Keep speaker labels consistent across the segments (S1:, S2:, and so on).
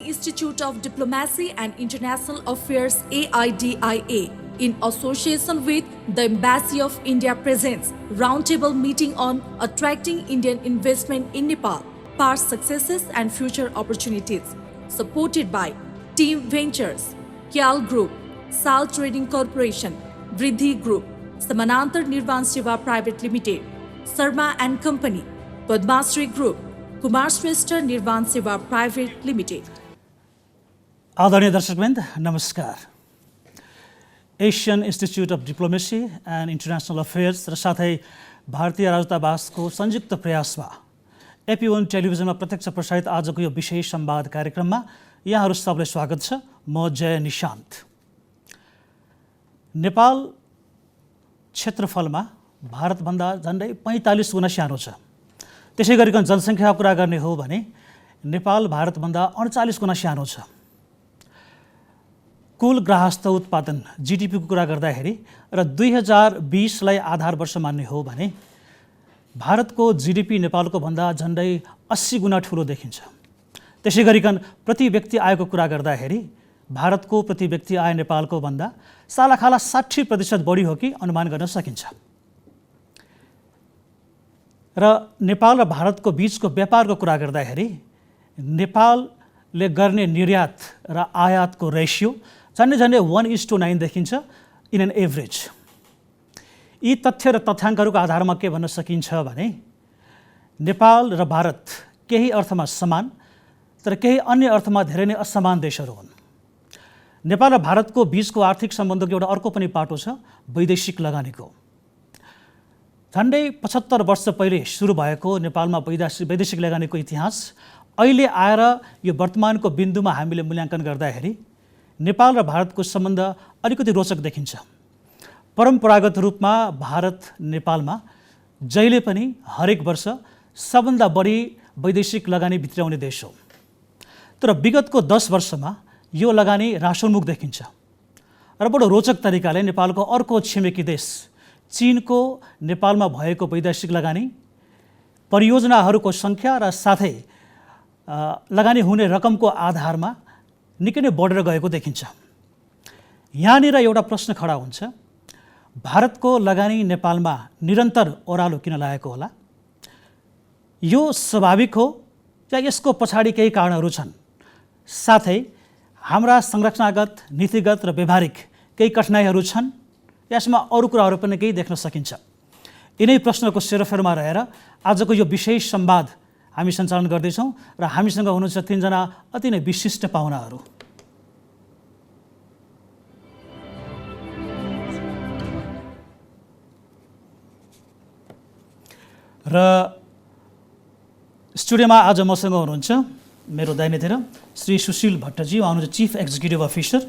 S1: Institute of Diplomacy and International Affairs AIDIA in association with the Embassy of India presents roundtable meeting on attracting Indian investment in Nepal, past successes and future opportunities, supported by Team Ventures, Kyal Group, Sal Trading Corporation, Vriddhi Group, Samanantar Nirvan Seva Private Limited, Sarma and Company, Padmasri Group, Kumar Shrestha Nirvan Seva Private Limited.
S2: आदरणीय दर्शकवृन्द नमस्कार। Asian institute of diplomacy and international affairs र साथै भारतीय राजदूतावासको संयुक्त प्रयासमा AP1 टेलिभिजनमा प्रत्यक्ष प्रसारित आजको यो विशेष संवाद कार्यक्रममा यहाँहरू सबैलाई स्वागत छ। म जय निशान्त। नेपाल क्षेत्रफलमा भारतभन्दा झन्डै 45 गुणा सानो छ। त्यसै गरिकन जनसङ्ख्याको कुरा गर्ने हो भने नेपाल भारतभन्दा 38 गुणा सानो छ। कुल गृहस्थ उत्पादन GDP को कुरा गर्दाखेरि र 2020लाई आधार वर्ष मान्ने हो भने भारतको GDP नेपालको भन्दा झन्डै 80 गुणा ठुलो देखिन्छ। त्यसै गरिकन प्रति व्यक्ति आयको कुरा गर्दाखेरि भारतको प्रति व्यक्ति आय नेपालको भन्दा सालाखाला 60% बढी हो कि अनुमान गर्न सकिन्छ। र नेपाल र भारतको बीचको व्यापारको कुरा गर्दाखेरि नेपालले गर्ने निर्यात र आयातको रेसियो झन्डै 1:9 देखिन्छ इन एन एभरेज। यी तथ्य र तथ्याङ्कहरूको आधारमा के भन्न सकिन्छ भने नेपाल र भारत केही अर्थमा समान तर केही अन्य अर्थमा धेरै नै असमान देशहरू हुन्। नेपाल र भारतको बीचको आर्थिक सम्बन्धको एउटा अर्को पनि पाटो छ वैदेशिक लगानीको। झन्डै 75 वर्ष पहिले सुरु भएको नेपालमा वैदेशिक लगानीको इतिहास अहिले आएर यो वर्तमानको बिन्दुमा हामीले मूल्याङ्कन गर्दाखेरि नेपाल र भारतको सम्बन्ध अलिकति रोचक देखिन्छ। परम्परागत रूपमा भारत नेपालमा जहिले पनि हरेक वर्ष सबभन्दा बढी वैदेशिक लगानी भित्राउने देश हो। तर विगतको 10 वर्षमा यो लगानी ह्रासोन्मुख देखिन्छ र बडो रोचक तरिकाले नेपालको अर्को छिमेकी देश चीनको नेपालमा भएको वैदेशिक लगानी, परियोजनाहरूको सङ्ख्या र साथै लगानी हुने रकमको आधारमा निकै नै बढेर गएको देखिन्छ। यहाँनिर एउटा प्रश्न खडा हुन्छ, भारतको लगानी नेपालमा निरन्तर ओह्रालो किन लागेको होला? यो स्वाभाविक हो या यसको पछाडि केही कारणहरू छन्? साथै हाम्रा संरचनागत, नीतिगत र व्यवहारिक केही कठिनाइहरू छन्? यसमा अरू कुराहरू पनि केही देख्न सकिन्छ? यिनै प्रश्नको सेरोफेरोमा रहेर आजको यो विशेष संवाद हामी सञ्चालन गर्दैछौँ र हामीसँग हुनुहुन्छ 3 जना अति नै विशिष्ट पाहुनाहरू। र स्टुडियोमा आज मसँग हुनुहुन्छ मेरो दाहिनेतिर श्री सुशील भट्टजी, उहाँ हुनुहुन्छ chief executive officer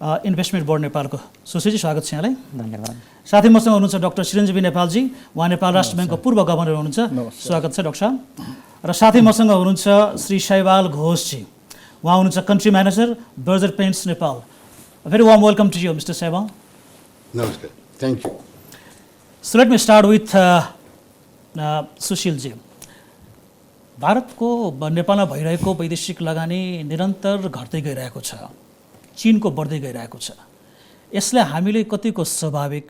S2: investment board नेपालको। सुशीलजी स्वागत छ यहाँलाई।
S3: धन्यवाद।
S2: साथै मसँग हुनुहुन्छ डाक्टर चिरञ्जीवी नेपालजी, उहाँ नेपाल राष्ट्र ब्याङ्कको पूर्व गभर्नर हुनुहुन्छ। स्वागत छ डाक्टर साहब। र साथै मसँग हुनुहुन्छ श्री शैवाल घोषजी, उहाँ हुनुहुन्छ country manager Berger Paints Nepal. Very warm welcome to you mister Shaibal.
S4: नमस्कार, thank you.
S2: So let me start with Sushilji. भारतको नेपालमा भइरहेको वैदेशिक लगानी निरन्तर घट्दै गइरहेको छ, चीनको बढ्दै गइरहेको छ। यसले हामीले कतिको स्वाभाविक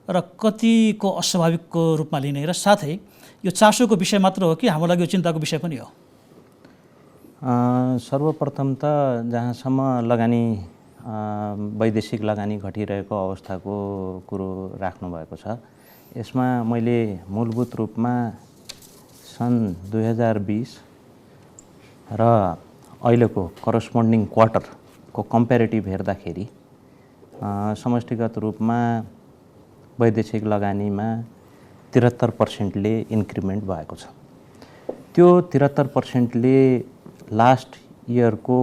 S2: र कतिको अस्वाभाविकको रूपमा लिने र साथै यो चासोको विषय मात्र हो कि हाम्रो लागि यो चिन्ताको विषय पनि हो?
S3: सर्वप्रथम त जहाँसम्म लगानी वैदेशिक लगानी घटिरहेको अवस्थाको कुरो राख्नुभएको छ, यसमा मैले मूलभूत रूपमा सन् 2020 र अहिलेको करस्पोन्डिङ क्वार्टरको कम्पेरिटिभ हेर्दाखेरि समष्टिगत रूपमा वैदेशिक लगानीमा 73%ले इन्क्रिमेन्ट भएको छ। त्यो 73%ले लास्ट इयरको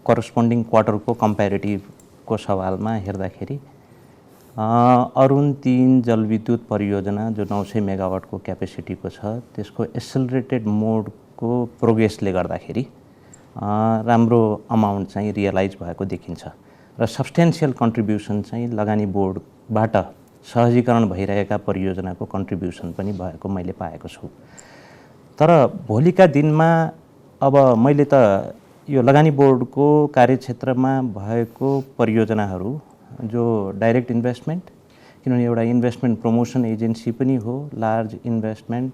S3: करस्पोन्डिङ क्वार्टरको कम्पेरिटिभको सवालमा हेर्दाखेरि अरुण 3 जलविद्युत परियोजना जो 900 मेगावाटको क्यापेसिटीको छ त्यसको एसेलरेटेड मोडको प्रोग्रेसले गर्दाखेरि राम्रो अमाउन्ट चाहिँ रियलाइज भएको देखिन्छ र सब्सटेन्सियल कन्ट्रिब्युसन चाहिँ लगानी बोर्डबाट सहजीकरण भइरहेका परियोजनाको कन्ट्रिब्युसन पनि भएको मैले पाएको छु। तर भोलिका दिनमा अब मैले त यो लगानी बोर्डको कार्यक्षेत्रमा भएको परियोजनाहरू जो डाइरेक्ट इन्भेस्टमेन्ट, किनभने एउटा इन्भेस्टमेन्ट प्रमोसन एजेन्सी पनि हो, large investment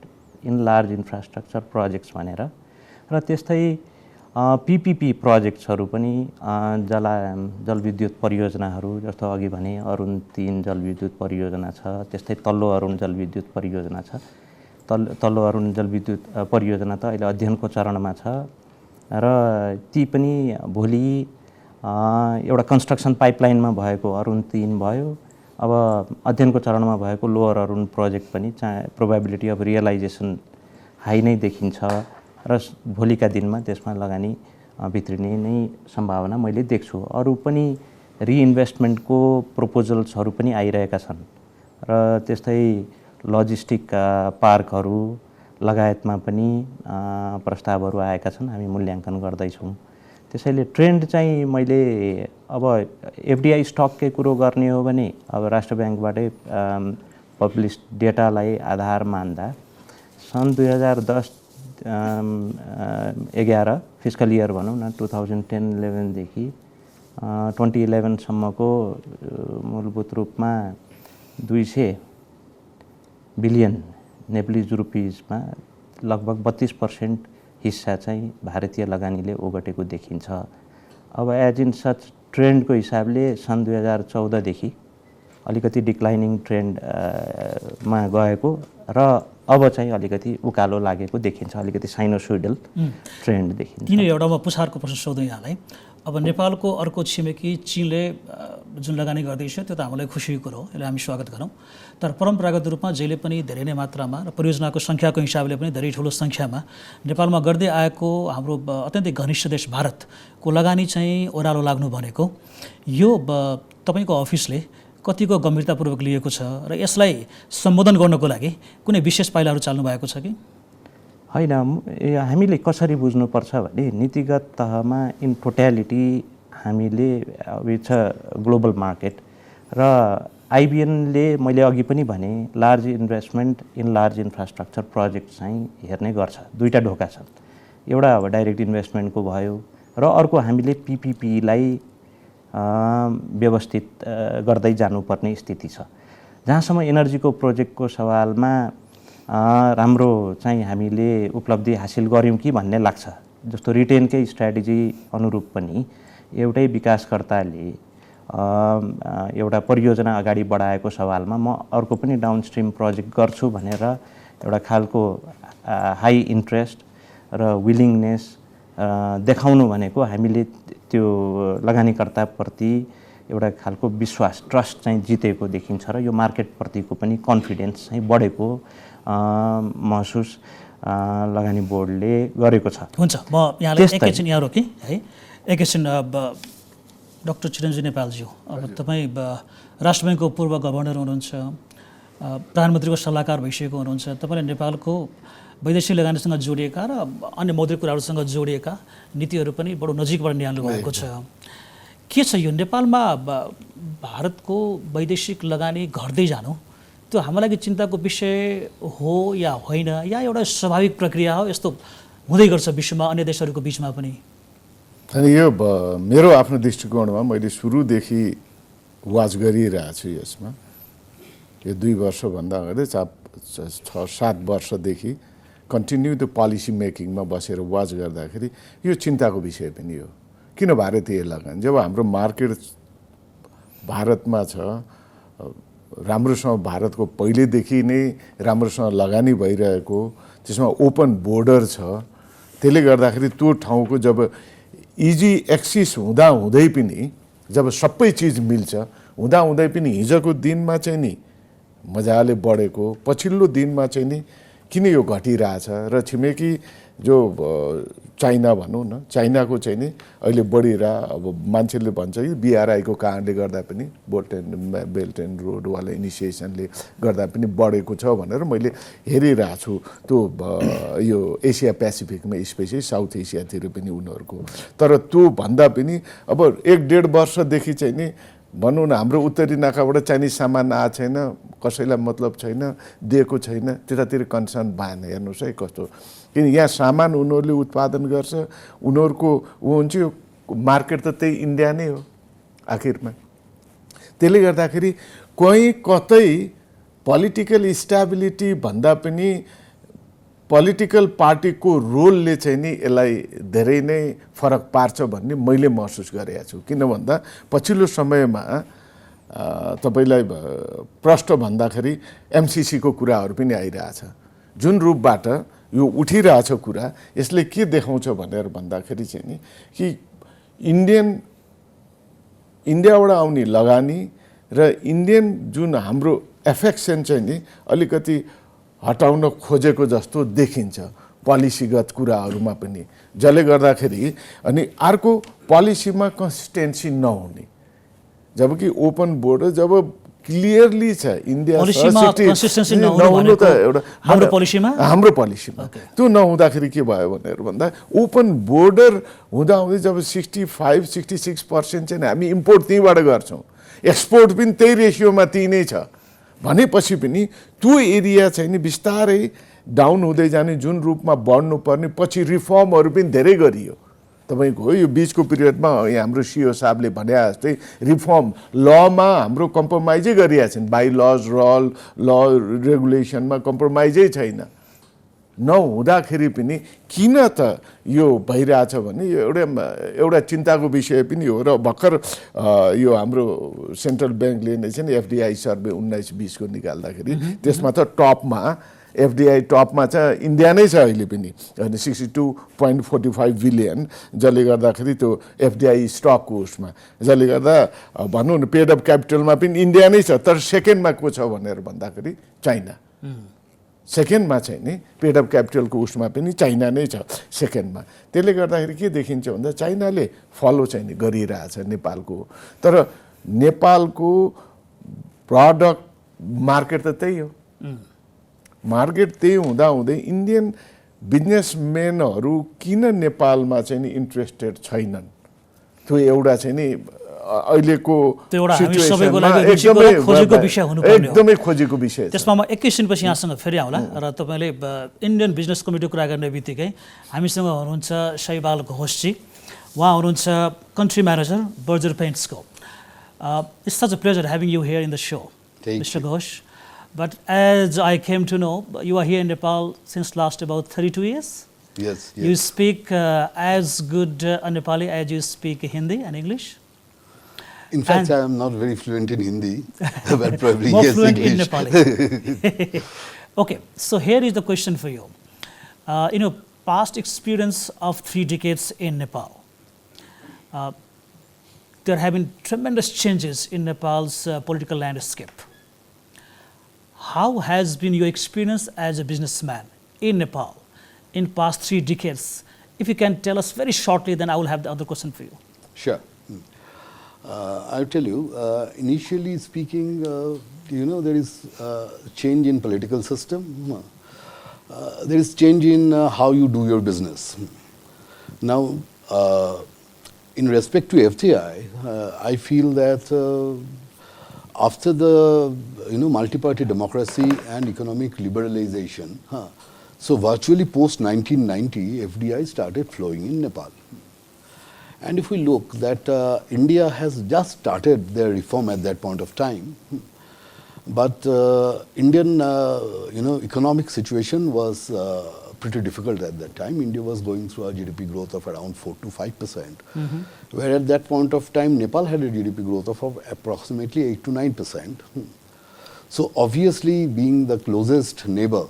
S3: in large infrastructure projects भनेर, र त्यस्तै पिपिपी प्रोजेक्ट्सहरू पनि जलविद्युत परियोजनाहरू, जस्तो अघि भने अरुण 3 जलविद्युत परियोजना छ, त्यस्तै तल्लो अरुण जलविद्युत परियोजना छ। तल्लो अरुण जलविद्युत परियोजना त अहिले अध्ययनको चरणमा छ र ती पनि भोलि एउटा कन्स्ट्रक्सन पाइपलाइनमा भएको अरुण 3 भयो, अब अध्ययनको चरणमा भएको लोअर अरुण प्रोजेक्ट पनि प्रोबेबिलिटी अफ रियलाइजेसन हाई नै देखिन्छ र भोलिका दिनमा त्यसमा लगानी भित्रिने नै सम्भावना मैले देख्छु। अरू पनि रिइन्भेस्टमेन्टको प्रपोजल्सहरू पनि आइरहेका छन् र त्यस्तै लजिस्टिक पार्कहरू लगायतमा पनि प्रस्तावहरू आएका छन्, हामी मूल्याङ्कन गर्दैछौँ। त्यसैले ट्रेन्ड चाहिँ मैले अब एफडिआई स्टककै कुरो गर्ने हो भने अब राष्ट्र ब्याङ्कबाटै पब्लिस डेटालाई आधार मान्दा सन् 2010-11 फिस्कल इयर भनौँ न 2010-11 देखि 2011 सम्मको मूलभूत रूपमा 200 बिलियन नेप्लिज रुपिजमा लगभग 32% हिस्सा चाहिँ भारतीय लगानीले ओगटेको देखिन्छ। अब एज इन सच ट्रेन्डको हिसाबले सन् 2014 देखि अलिकति डिक्लाइनिङ ट्रेन्डमा गएको र अब चाहिँ अलिकति उकालो लागेको देखिन्छ, अलिकति साइनोसोइडल ट्रेन्ड देखिन्छ।
S2: किन एउटा म पुछारको प्रश्न सोधौँ यहाँलाई। अब नेपालको अर्को छिमेकी चीनले जुन लगानी गर्दैछ त्यो त हामीलाई खुसीको कुरो हो, यसलाई हामी स्वागत गरौँ। तर परम्परागत रूपमा जहिले पनि धेरै नै मात्रामा र परियोजनाको सङ्ख्याको हिसाबले पनि धेरै ठुलो सङ्ख्यामा नेपालमा गर्दै आएको हाम्रो अत्यन्तै घनिष्ठ देश भारतको लगानी चाहिँ ओह्रालो लाग्नु भनेको यो तपाईँको अफिसले कतिको गम्भीरतापूर्वक लिएको छ र यसलाई सम्बोधन गर्नको लागि कुनै विशेष पाइलाहरू चाल्नु भएको छ कि?
S3: होइन, हामीले कसरी बुझ्नुपर्छ भने नीतिगत तहमा इन टोट्यालिटी हामीले इट्स अ ग्लोबल मार्केट र आइबिएनले मैले अघि पनि भने large investment in large infrastructure project चाहिँ हेर्ने गर्छ। दुईवटा ढोका छन्, एउटा अब डाइरेक्ट इन्भेस्टमेन्टको भयो र अर्को हामीले पिपिपीलाई व्यवस्थित गर्दै जानुपर्ने स्थिति छ। जहाँसम्म एनर्जीको प्रोजेक्टको सवालमा राम्रो चाहिँ हामीले उपलब्धि हासिल गऱ्यौँ कि भन्ने लाग्छ। जस्तो रिटेनकै स्ट्राटेजी अनुरूप पनि एउटै विकासकर्ताले एउटा परियोजना अगाडि बढाएको सवालमा म अर्को पनि डाउनस्ट्रिम प्रोजेक्ट गर्छु भनेर एउटा खालको हाई इन्ट्रेस्ट र विलिङनेस देखाउनु भनेको हामीले त्यो लगानीकर्ताप्रति एउटा खालको विश्वास, ट्रस्ट चाहिँ जितेको देखिन्छ र यो मार्केटप्रतिको पनि कन्फिडेन्स चाहिँ बढेको महसुस लगानी बोर्डले गरेको छ।
S2: हुन्छ, म यहाँलाई एकैछिन यहाँ रोकेँ है, एकैछिन। डाक्टर चिरञ्जीवी नेपालज्यू, अब तपाईँ राष्ट्र ब्याङ्कको पूर्व गभर्नर हुनुहुन्छ, प्रधानमन्त्रीको सल्लाहकार भइसकेको हुनुहुन्छ, तपाईँले नेपालको वैदेशिक लगानीसँग जोडिएका र अन्य मौद्रिक कुराहरूसँग जोडिएका नीतिहरू पनि बडो नजिकबाट निहाल्नु भएको छ। के छ यो नेपालमा भारतको वैदेशिक लगानी घट्दै जानु, त्यो हाम्रो लागि चिन्ताको विषय हो या होइन, या एउटा स्वाभाविक प्रक्रिया हो, यस्तो हुँदै गर्छ विश्वमा अन्य देशहरूको बिचमा पनि?
S4: अनि यो मेरो आफ्नो दृष्टिकोणमा मैले सुरुदेखि वाच गरिरहेको छु यसमा। यो 2 वर्षभन्दा अगाडि 6-7 वर्षदेखि कन्टिन्यू त्यो पोलिसी मेकिङमा बसेर वाच गर्दाखेरि यो चिन्ताको विषय पनि हो। किन भारतीय लगानी जब हाम्रो मार्केट भारतमा छ, राम्रोसँग भारतको पहिलेदेखि नै राम्रोसँग लगानी भइरहेको, त्यसमा ओपन बोर्डर छ, त्यसले गर्दाखेरि त्यो ठाउँको जब इजी एक्सिस हुँदै पनि जब सबै चिज मिल्छ हुँदै पनि हिजोको दिनमा चाहिँ नि मजाले बढेको, पछिल्लो दिनमा चाहिँ नि किन यो घटिरहेछ र छिमेकी जो चाइना भनौँ न, चाइनाको चाहिँ नि अहिले बढिरह, अब मान्छेले भन्छ कि बिआरआईको कारणले गर्दा पनि बेल्ट एन्ड रोडवाला इनिसिएसनले गर्दा पनि बढेको छ भनेर मैले हेरिरहेको छु। त्यो यो एसिया पेसिफिकमा स्पेसली साउथ एसियातिर पनि उनीहरूको, तर त्यो भन्दा पनि अब 1-1.5 वर्षदेखि चाहिँ नि भनौँ न हाम्रो उत्तरी नाकाबाट चाइनिज सामान आएको छैन, कसैलाई मतलब छैन, दिएको छैन, त्यतातिर कन्सर्न भएन। हेर्नुहोस् है कस्तो, किन यहाँ सामान उनीहरूले उत्पादन गर्छ, उनीहरूको हुन्छ मार्केट त त्यही इन्डिया नै हो आखिरमा। त्यसले गर्दाखेरि कहीँ कतै पोलिटिकल स्टेबिलिटी भन्दा पनि पोलिटिकल पार्टीको रोलले चाहिँ नि यसलाई धेरै नै फरक पार्छ भन्ने मैले महसुस गरेको छु। किन भन्दा पछिल्लो समयमा तपाईलाई प्रश्न भन्दाखेरि एमसीसीको कुराहरू पनि आइरहेछ, जुन रूपबाट यो उठिरहेछ कुरा, यसले के देखाउँछ भनेर भन्दाखेरि चाहिँ नि कि इन्डियाबाट आउने लगानी र इन्डियन जुन हाम्रो एफेक्सन चाहिँ नि अलिकति हटाउन खोजेको जस्तो देखिन्छ पोलिसीगत कुराहरूमा पनि, जसले गर्दाखेरि अनि अर्को पोलिसीमा कन्सिस्टेन्सी नहुने, जबकि ओपन बोर्डर जब क्लियरली छ इन्डिया नहुनु त एउटा हाम्रो पोलिसीमा त्यो नहुँदाखेरि के भयो भनेर भन्दा ओपन बोर्डर हुँदाहुँदै जब 65-66% चाहिँ हामी इम्पोर्ट त्यहीँबाट गर्छौँ, एक्सपोर्ट पनि त्यही रेसियोमा त्यही नै छ भनेपछि पनि त्यो एरिया चाहिँ नि बिस्तारै डाउन हुँदै जाने, जुन रूपमा बढ्नु पर्ने, पछि रिफर्महरू पनि धेरै गरियो। तपाईँको यो बिचको पिरियडमा हाम्रो सिओ साहबले भने जस्तै रिफर्म लमा हाम्रो कम्प्रोमाइजै गरिरहेको छैन, बाई लज ल रेगुलेसनमा कम्प्रोमाइजै छैन। नहुँदाखेरि पनि किन त यो भइरहेछ भने यो एउटा चिन्ताको विषय पनि हो। र भर्खर यो हाम्रो सेन्ट्रल ब्याङ्कले नै चाहिँ एफडिआई सर्वे 19-20 को निकाल्दाखेरि त्यसमा त टपमा एफडिआई टपमा चाहिँ इन्डिया नै छ अहिले पनि, अनि 62.45 बिलियन, जसले गर्दाखेरि त्यो एफडिआई स्टकको उसमा, जसले गर्दा भनौँ न पेड अफ क्यापिटलमा पनि इन्डिया नै छ। तर सेकेन्डमा को छ भनेर भन्दाखेरि चाइना, सेकेन्डमा चाहिँ नि पेड अफ क्यापिटलको उसमा पनि चाइना नै छ सेकेन्डमा। त्यसले गर्दाखेरि के देखिन्छ भन्दा चाइनाले फलो चाहिँ नि गरिरहेछ नेपालको, तर नेपालको प्रडक्ट मार्केट त त्यही हो। मार्केट त्यही हुँदाहुँदै इन्डियन बिजनेसम्यानहरू किन नेपालमा चाहिँ नि इन्ट्रेस्टेड छैनन्, त्यो एउटा चाहिँ नि अहिलेको एकदमै खोजेको विषय।
S2: त्यसमा म एकैछिनपछि यहाँसँग फेरि आउँला। र तपाईँले इन्डियन बिजनेस कमिटी कुरा गर्ने बित्तिकै हामीसँग हुनुहुन्छ शैबाल घोषजी, उहाँ हुनुहुन्छ कन्ट्री म्यानेजर बर्जर पेन्ट्सको। It's such a pleasure having you here in the show, Mr. Ghosh. But as I came to know, you are here in Nepal since last about 32 years.
S5: Yes.
S2: You speak as good Nepali as you speak Hindi and English.
S5: In fact, I am not very fluent in Hindi, but probably
S2: more
S5: yes,
S2: fluent
S5: English.
S2: in Nepali. Okay, so here is the question for you. In your past experience of 3 decades in Nepal, there have been tremendous changes in Nepal's political landscape. How has been your experience as a businessman in Nepal in past 3 decades? If you can tell us very shortly, then I will have the other question for you.
S5: Sure. I'll tell you, initially speaking, there is change in political system. There is change in how you do your business. Now, in respect to FTI, I feel that after the multi-party democracy and economic liberalization, so virtually post 1990, FDI started flowing in Nepal. And if we look that India has just started their reform at that point of time, but Indian economic situation was pretty difficult at that time. India was going through a GDP growth of around 4 to 5%, where at that point of time Nepal had a GDP growth of approximately 8 to 9%. So obviously, being the closest neighbor,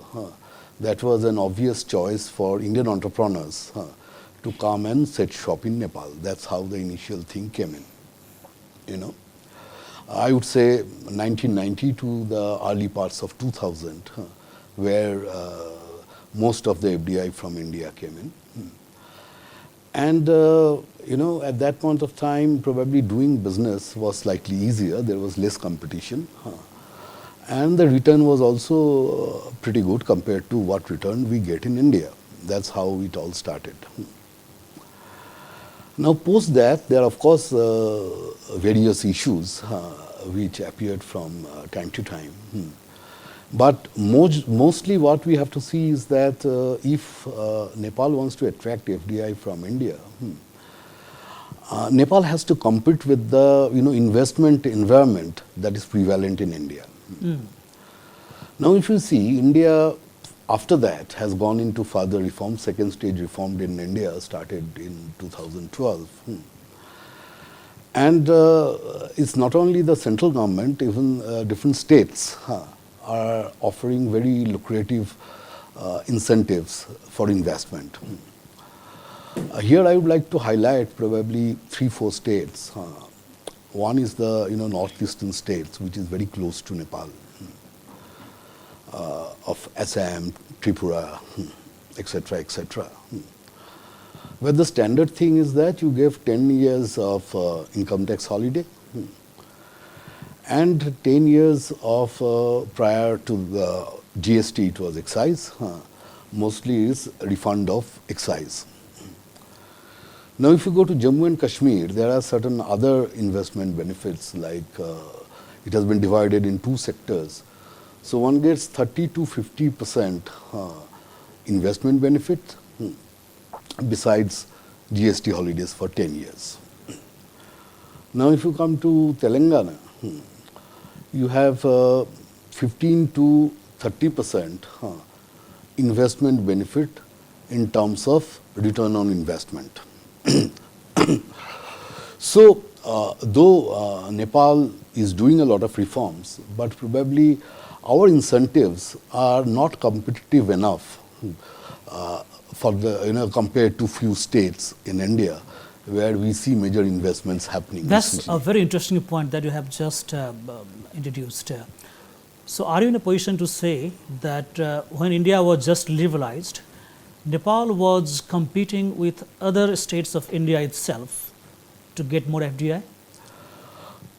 S5: that was an obvious choice for Indian entrepreneurs to come and set shop in Nepal. That's how the initial thing came in. I would say 1990 to the early parts of 2000, where most of the FDI from India came in. And, at that point of time, probably doing business was slightly easier. There was less competition. And the return was also pretty good compared to what return we get in India. That's how it all started. Now, post that, there are of course various issues which appeared from time to time. But mostly what we have to see is that if Nepal wants to attract FDI from India, Nepal has to compete with the investment environment that is prevalent in India. Now, if you see, India after that has gone into further reform. Second stage reform in India started in 2012. And it's not only the central government, even different states are offering very lucrative incentives for investment. Here I would like to highlight probably 3-4 states. One is the northeastern states, which is very close to Nepal, of Assam, Tripura, etc., etc. Where the standard thing is that you give 10 years of income tax holiday and 10 years of prior to the GST, it was excise, mostly is refund of excise. Now, if you go to Jammu and Kashmir, there are certain other investment benefits, like it has been divided in 2 sectors. So one gets 30 to 50% investment benefit besides GST holidays for 10 years. Now, if you come to Telangana, you have 15 to 30% investment benefit in terms of return on investment. So, though Nepal is doing a lot of reforms, but probably our incentives are not competitive enough for the compared to few states in India where we see major investments happening.
S2: That's a very interesting point that you have just introduced. So, are you in a position to say that when India was just liberalized, Nepal was competing with other states of India itself to get more FDI?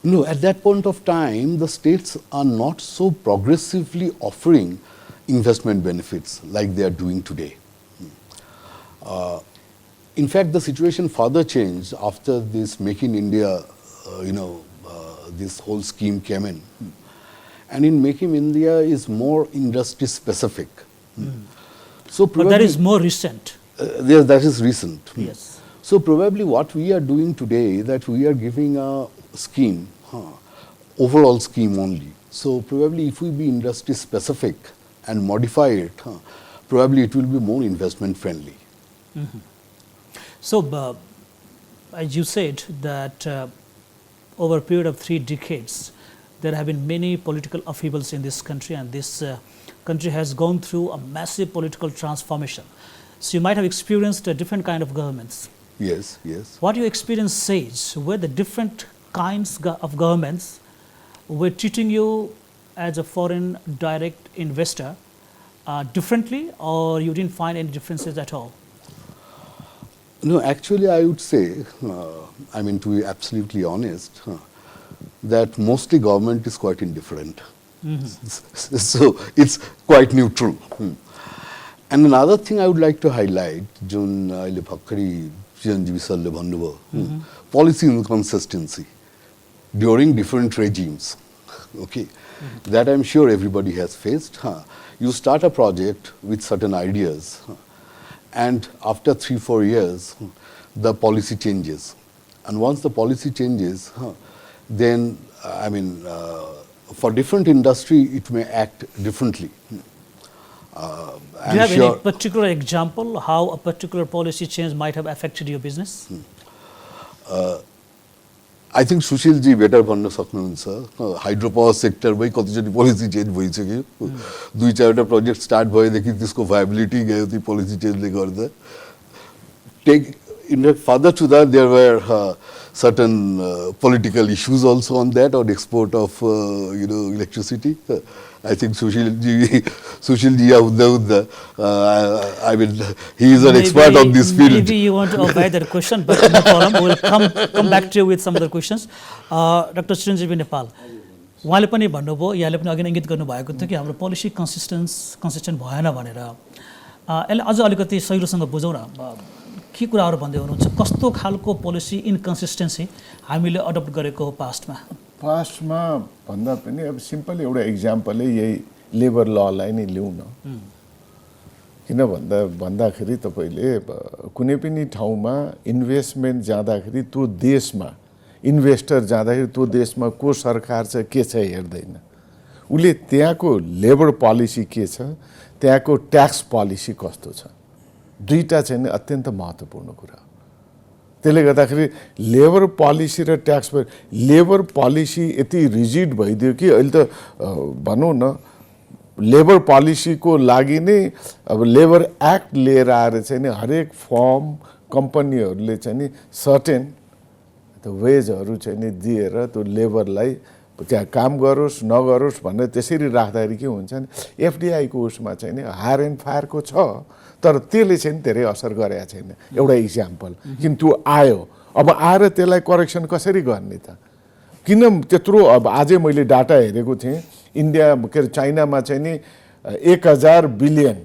S5: No, at that point of time, the states are not so progressively offering investment benefits like they are doing today. In fact, the situation further changed after this Make in India, this whole scheme came in. And in Make in India is more industry specific. So
S2: But that is more recent.
S5: That is recent.
S2: Yes.
S5: So probably what we are doing today, that we are giving a scheme, overall scheme only. So probably if we be industry specific and modify it, probably it will be more investment friendly.
S2: So, as you said that over a period of 3 decades, there have been many political upheavals in this country, and this country has gone through a massive political transformation. So, you might have experienced a different kind of governments.
S5: Yes, yes.
S2: What your experience says, were the different kinds of governments were treating you as a foreign direct investor differently, or you didn't find any differences at all?
S5: No, actually I would say, to be absolutely honest, that mostly government is quite indifferent. So it's quite neutral. And another thing I would like to highlight, Jun Bhakkari Chiranjeevi Sarle bhannubo, policy inconsistency during different regimes. Okay, that I'm sure everybody has faced. You start a project with certain ideas, and after 3-4 years, the policy changes. And once the policy changes, then for different industry, it may act differently.
S2: Do you have any particular example how a particular policy change might have affected your business?
S5: I think Sushil ji better भन्नु सक्नुहुन्छ. Hydropower sector मै कतिचोटि policy change भइसक्यो. 2-4 टा project start भएदेखि त्यसको viability गयो त्यो policy change ले गर्दा. Further to that, there were certain political issues also on that, on export of electricity. I think Sushil ji, he is an expert on this field.
S2: Maybe you want to avoid that question, but no problem. We will come back to you with some other questions. Dr. Chiranjeevi Nepal, उहाँले पनि भन्नुभयो, यहाँले पनि अघि नै इङ्गित गर्नुभएको थियो कि हाम्रो पोलिसी कन्सिस्टेन्ट भएन भनेर. यसले अझ अलिकति सहिलोसँग बुझौँ न. के कुराहरू भन्दै हुनुहुन्छ? कस्तो खालको पोलिसी इन्कन्सिस्टेन्सी हामीले अडप्ट गरेको हो पास्टमा?
S4: पास्टमा भन्दा पनि अब सिम्पल एउटा इक्जाम्पलै यही लेबर ललाई नै लिउँ न। किन भन्दाखेरि तपाईँले कुनै पनि ठाउँमा इन्भेस्टमेन्ट जाँदाखेरि त्यो देशमा इन्भेस्टर जाँदाखेरि त्यो देशमा को सरकार छ के छ हेर्दैन, उसले त्यहाँको लेबर पोलिसी के छ, त्यहाँको ट्याक्स पोलिसी कस्तो छ, दुईटा चाहिँ नि अत्यन्त महत्त्वपूर्ण कुरा। त्यसले गर्दाखेरि लेबर पोलिसी र ट्याक्स लेबर पोलिसी यति रिजिड भइदियो कि अहिले त भनौँ न लेबर पोलिसीको लागि नै अब लेबर एक्ट लिएर आएर चाहिँ नि हरेक फर्म कम्पनीहरूले चाहिँ नि सर्टेन वेजहरू चाहिँ नि दिएर त्यो लेबरलाई त्यहाँ काम गरोस् नगरोस् भनेर त्यसरी राख्दाखेरि के हुन्छ नि एफडिआईको उसमा चाहिँ नि हायर एन्ड फायरको छ, तर त्यसले चाहिँ धेरै असर गरेको छैन। एउटा इक्जाम्पल किन त्यो आयो, अब आएर त्यसलाई करेक्सन कसरी गर्ने त? किन त्यत्रो अब आजै मैले डाटा हेरेको थिएँ, इन्डिया के अरे चाइनामा चाहिँ नि 1000 बिलियन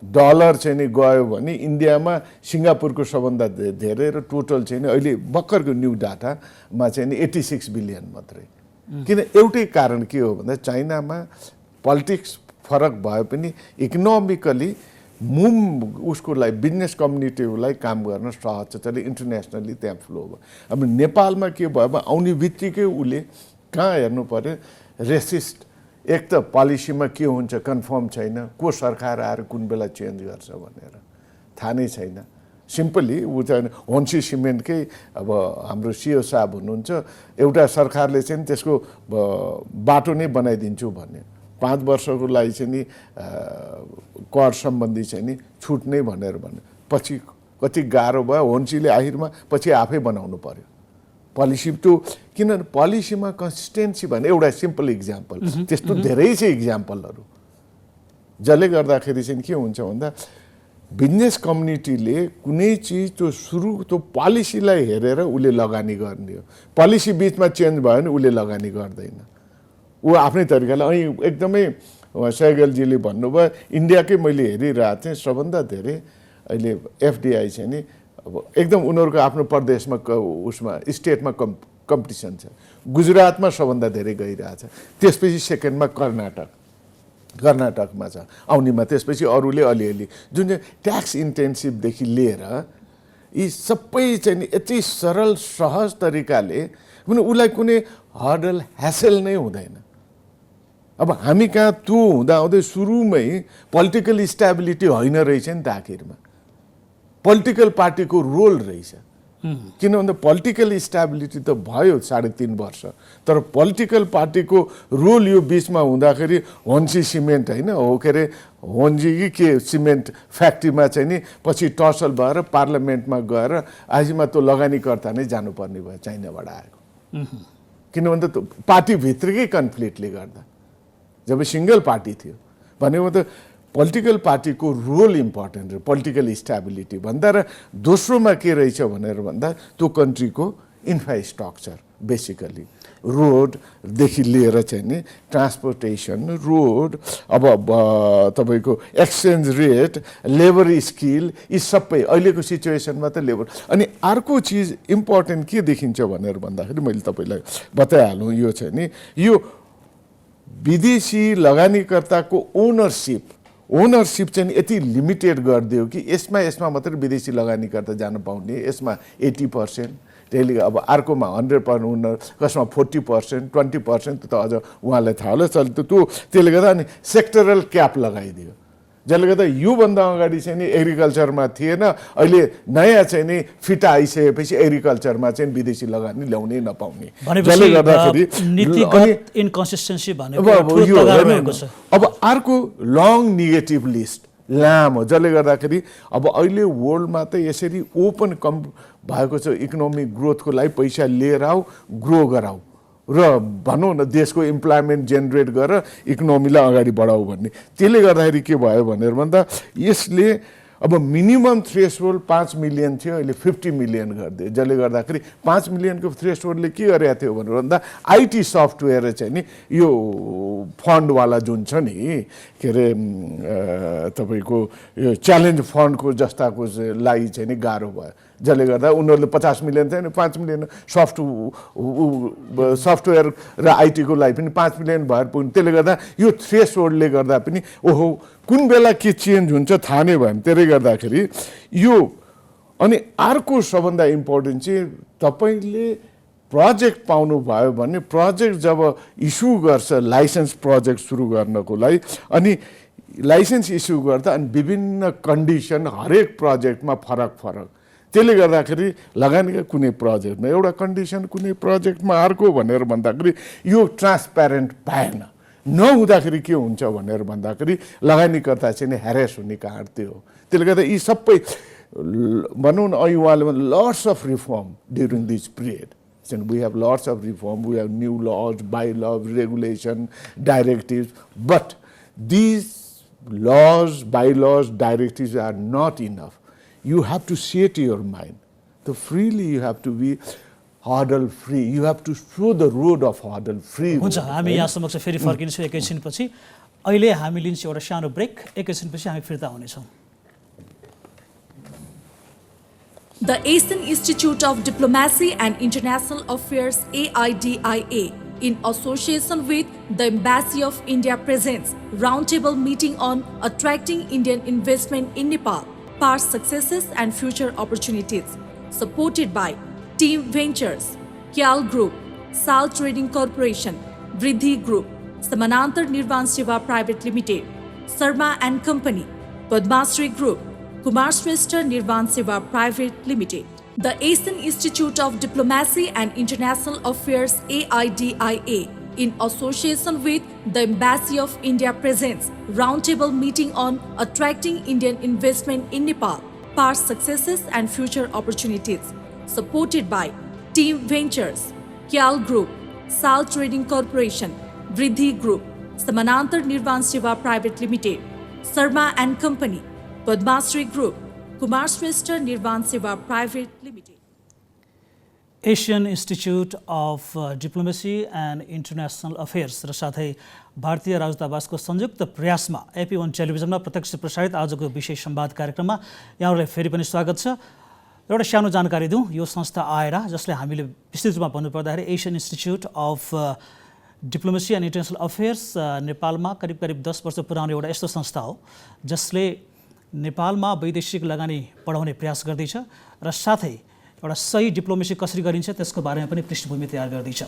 S4: डलर चाहिँ नि गयो भने इन्डियामा सिङ्गापुरको सबभन्दा धेरै र टोटल चाहिँ नि अहिले भर्खरको न्यू डाटामा चाहिँ नि 86 बिलियन मात्रै। किन एउटै कारण के हो भन्दा चाइनामा पोलिटिक्स फरक भए पनि इकोनोमिकली उसको लागि बिजनेस कम्युनिटीलाई काम गर्न सहज छ, त्यसले इन्टरनेसनली त्यहाँ फ्लो भयो। अब नेपालमा के भयो आउने बित्तिकै उसले कहाँ हेर्नु पर्यो, रेसिस्ट एक त पोलिसीमा के हुन्छ कन्फर्म छैन, को सरकार आएर कुन बेला चेन्ज गर्छ भनेर थाहा नै छैन। सिम्पली ऊ चाहिँ होन्सी सिमेन्टकै अब हाम्रो सिओ साहब हुनुहुन्छ, एउटा सरकारले चाहिँ त्यसको बाटो नै बनाइदिन्छु भन्ने 5 वर्षको लागि चाहिँ नि कर सम्बन्धी चाहिँ नि छुट नै भनेर भन्यो, पछि कति गाह्रो भयो, होन्सीले आखिरमा पछि आफै बनाउनु पर्यो पोलिसी। त्यो किनभने पोलिसीमा कन्सिस्टेन्सी भन्ने एउटा सिम्पल इक्जाम्पल, त्यस्तो धेरै छ इक्जाम्पलहरू, जसले गर्दाखेरि चाहिँ के हुन्छ भन्दा बिजनेस कम्युनिटीले कुनै चिज त्यो सुरु त्यो पोलिसीलाई हेरेर उसले लगानी गर्ने हो। पोलिसी बिचमा चेन्ज भयो भने उसले लगानी गर्दैन, ऊ आफ्नै तरिकाले। अनि एकदमै सहगलजीले भन्नुभयो, इन्डियाकै मैले हेरिरहेको थिएँ सबभन्दा धेरै अहिले एफडिआई चाहिँ नि अब एकदम उनीहरूको आफ्नो प्रदेशमा उसमा स्टेटमा कम्पिटिसन छ। गुजरातमा सबभन्दा धेरै गइरहेछ, त्यसपछि सेकेन्डमा कर्नाटकमा छ आउनेमा, त्यसपछि अरूले अलिअलि। जुन चाहिँ ट्याक्स इन्टेन्सिभदेखि लिएर यी सबै चाहिँ नि यति सरल सहज तरिकाले उसलाई कुनै हर्डल ह्यासल नै हुँदैन। अब हामी कहाँ त्यो हुँदाहुँदै सुरुमै पोलिटिकल स्टेबिलिटी होइन रहेछ नि त, आखिरमा पोलिटिकल पार्टीको रोल रहेछ। किन भन्दा पोलिटिकल स्टेबिलिटी त भयो 3.5 वर्ष, तर पोलिटिकल पार्टीको रोल यो बिचमा हुँदाखेरि होन्सी सिमेन्ट होइन हो के अरे होन्जी के सिमेन्ट फ्याक्ट्रीमा चाहिँ नि पछि टसल भएर पार्लियामेन्टमा गएर आजमा त्यो लगानीकर्ता नै जानुपर्ने भयो चाइनाबाट आएको। किन भन्दा त्यो पार्टीभित्रकै कन्फ्लिक्टले गर्दा, जब सिङ्गल पार्टी थियो भनेको त पोलिटिकल पार्टीको रोल इम्पोर्टेन्ट हो पोलिटिकल स्टेबिलिटी भन्दा। र दोस्रोमा के रहेछ भनेर भन्दा त्यो कन्ट्रीको इन्फ्रास्ट्रक्चर, बेसिकली रोडदेखि लिएर चाहिँ नि ट्रान्सपोर्टेसन, रोड, अब तपाईँको एक्सचेन्ज रेट, लेबर स्किल, यी सबै अहिलेको सिचुएसनमा त लेबर। अनि अर्को चिज इम्पोर्टेन्ट के देखिन्छ भनेर भन्दाखेरि मैले तपाईँलाई बताइहालौँ, यो चाहिँ नि यो विदेशी लगानीकर्ताको ओनरसिप चाहिँ यति लिमिटेड गरिदियो कि यसमा मात्रै विदेशी लगानीकर्ता जान पाउने, यसमा 80%, त्यसले अब अर्कोमा 100%, कसमा 40%, 20%, त अझ उहाँलाई थाहा होला। त्यसले गर्दा अनि सेक्टरल क्याप लगाइदियो, जसले गर्दा योभन्दा अगाडि चाहिँ नि एग्रिकल्चरमा थिएन, अहिले नयाँ चाहिँ नि फिटा आइसकेपछि एग्रिकल्चरमा चाहिँ विदेशी लगानी ल्याउनै नपाउने, जसले गर्दाखेरि
S2: नीतिगत इन्कन्सिस्टेन्सी भनेको
S4: अब अर्को लङ नेगेटिभ लिस्ट लामो, जसले गर्दाखेरि अब अहिले वर्ल्डमा त यसरी ओपन भएको छ इकोनोमिक ग्रोथको लागि पैसा लिएर आऊ, ग्रो गराऊ र भनौँ न देशको इम्प्लोइमेन्ट जेनेरेट गरेर इकोनोमीलाई अगाडि बढाऊ भन्ने। त्यसले गर्दाखेरि के भयो भनेर भन्दा यसले अब मिनिमम थ्रेसहोल्ड 5 मिलियन थियो, अहिले 50 मिलियन गरिदियो, जसले गर्दाखेरि 5 मिलियनको थ्रेसहोल्डले के गरेको थियो भनेर भन्दा आइटी सफ्टवेयर चाहिँ नि यो फन्डवाला जुन छ नि के अरे तपाईँको यो च्यालेन्ज फन्डको जस्ताको लागि चाहिँ नि गाह्रो भयो, जसले गर्दा उनीहरूले 50 मिलियन थियो नि 5 मिलियन सफ्टवेयर र आइटीको लागि पनि 5 मिलियन भएर पुग्यो। त्यसले गर्दा यो थ्रेसहोल्डले गर्दा पनि ओहो कुन बेला के चेन्ज हुन्छ थाहा नै भएन। त्यसले गर्दाखेरि यो अनि अर्को सबभन्दा इम्पोर्टेन्ट चाहिँ तपाईँले प्रोजेक्ट पाउनुभयो भने प्रोजेक्ट जब इस्यु गर्छ लाइसेन्स प्रोजेक्ट सुरु गर्नको लागि अनि लाइसेन्स इस्यु गर्दा अनि विभिन्न कन्डिसन हरेक प्रोजेक्टमा फरक फरक, त्यसले गर्दाखेरि लगानीका कुनै प्रोजेक्टमा एउटा कन्डिसन कुनै प्रोजेक्टमा अर्को भनेर भन्दाखेरि यो ट्रान्सप्यारेन्ट पाएन। नहुँदाखेरि के हुन्छ भनेर भन्दाखेरि लगानीकर्ता चाहिँ ह्यारेस हुने कारण त्यो हो। त्यसले गर्दा यी सबै भनौँ न अहिले उहाँले lots of reform during this period. We have lots of reform, we have new laws, bylaws, regulation, directives, but these laws, bylaws, directives are not enough. You have to set your mind. So freely you have to be hurdle free. You have to show the road of hurdle free.
S2: हुन्छ, हामी यहाँ समक्ष फेरि फर्किन्छौँ एकैछिनपछि। अहिले हामी लिन्छौँ एउटा सानो ब्रेक, एकैछिनपछि हामी फिर्ता हुनेछौँ।
S1: The Asian Institute of Diplomacy and International Affairs AIDIA, in association with the Embassy of India, presents roundtable meeting on attracting Indian investment in Nepal, past successes and future opportunities, supported by Team Ventures, Kyal Group, Sal Trading Corporation, Vriddhi Group, Samanantar Nirvan Seva Private Limited, Sarma and Company, Padmasri Group, Kumar Shrestha Nirvan Seva Private Limited. The Asian Institute of Diplomacy and International Affairs AIDIA, in association with the Embassy of India, presents roundtable meeting on attracting Indian investment in Nepal, past successes and future opportunities, supported by Team Ventures, Kyal Group, Sal Trading Corporation, Vriddhi Group, Samanantar Nirvan Seva Private Limited, Sarma and Company, Padmasri Group, Kumar Shrestha Nirvan Seva Private Limited.
S2: Asian institute of diplomacy and international affairs र साथै भारतीय राजदूतावासको संयुक्त प्रयासमा AP1 टेलिभिजनमा प्रत्यक्ष प्रसारित आजको विशेष संवाद कार्यक्रममा यहाँहरूलाई फेरि पनि स्वागत छ। एउटा सानो जानकारी दिउँ, यो संस्था आएर जसले हामीले विस्तृत रूपमा भन्नुपर्दाखेरि Asian institute of diplomacy and international affairs नेपालमा करिब 10 वर्ष पुरानो एउटा यस्तो संस्था हो जसले नेपालमा वैदेशिक लगानी बढाउने प्रयास गर्दैछ र साथै एउटा सही डिप्लोमेसी कसरी गरिन्छ त्यसको बारेमा पनि पृष्ठभूमि तयार गर्दैछ।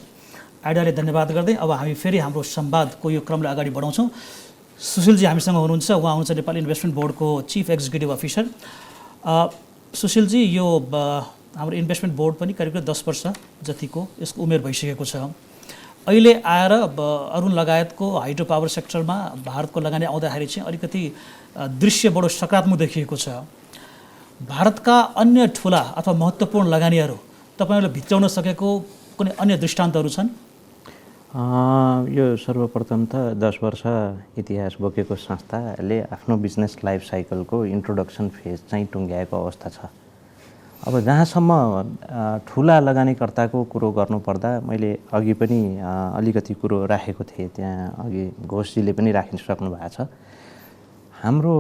S2: आइडियाले धन्यवाद गर्दै अब हामी फेरि हाम्रो संवादको यो क्रमलाई अगाडि बढाउँछौँ। सुशीलजी हामीसँग हुनुहुन्छ, उहाँ हुनुहुन्छ नेपाली इन्भेस्टमेन्ट बोर्डको चिफ एक्जिक्युटिभ अफिसर। सुशीलजी, यो हाम्रो इन्भेस्टमेन्ट बोर्ड पनि करिब 10 वर्ष जतिको यसको उमेर भइसकेको छ। अहिले आएर अरुण लगायतको हाइड्रो पावर सेक्टरमा भारतको लगानी आउँदाखेरि चाहिँ अलिकति दृश्य बडो सकारात्मक देखिएको छ। भारतका अन्य ठुला अथवा महत्त्वपूर्ण लगानीहरू तपाईँहरूले भित्राउन सकेको कुनै अन्य दृष्टान्तहरू छन्?
S3: यो सर्वप्रथम त 10 वर्ष इतिहास बोकेको संस्थाले आफ्नो बिजनेस लाइफ साइकलको इन्ट्रोडक्सन फेज चाहिँ टुङ्ग्याएको अवस्था छ। अब जहाँसम्म ठुला लगानीकर्ताको कुरो गर्नुपर्दा मैले अघि पनि अलिकति कुरो राखेको थिएँ, त्यहाँ अघि घोषजीले पनि राखिसक्नु भएको छ। हाम्रो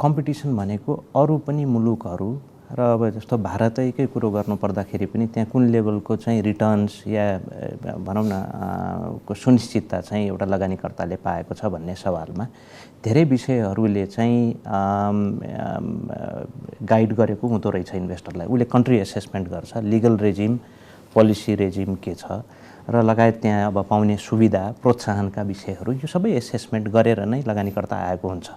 S3: कम्पिटिसन भनेको अरू पनि मुलुकहरू र अब जस्तो भारतैकै कुरो गर्नुपर्दाखेरि पनि त्यहाँ कुन लेभलको चाहिँ रिटर्न्स या भनौँ न को सुनिश्चितता चाहिँ एउटा लगानीकर्ताले पाएको छ भन्ने सवालमा धेरै विषयहरूले चाहिँ गाइड गरेको हुँदो रहेछ इन्भेस्टरलाई। उसले कन्ट्री एसेसमेन्ट गर्छ, लिगल रेजिम, पोलिसी रेजिम के छ र लगायत त्यहाँ अब पाउने सुविधा, प्रोत्साहनका विषयहरू यो सबै एसेसमेन्ट गरेर नै लगानीकर्ता आएको हुन्छ।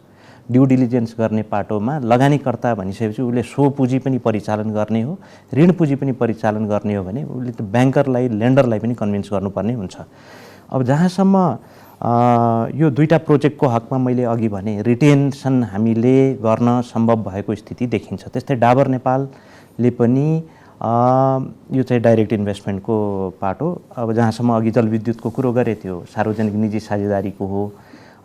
S3: ड्यु डिलिजेन्स गर्ने पाटोमा लगानीकर्ता भनिसकेपछि उसले सो पुँजी पनि परिचालन गर्ने हो, ऋण पुँजी पनि परिचालन गर्ने हो भने उसले त ब्याङ्करलाई, लेन्डरलाई पनि कन्भिन्स गर्नुपर्ने हुन्छ। अब जहाँसम्म यो दुईटा प्रोजेक्टको हकमा मैले अघि भने रिटेन्सन हामीले गर्न सम्भव भएको स्थिति देखिन्छ। त्यस्तै डाबर नेपालले पनि यो चाहिँ डाइरेक्ट इन्भेस्टमेन्टको पाटो, अब जहाँसम्म अघि जलविद्युतको कुरो गरे त्यो सार्वजनिक निजी साझेदारीको हो,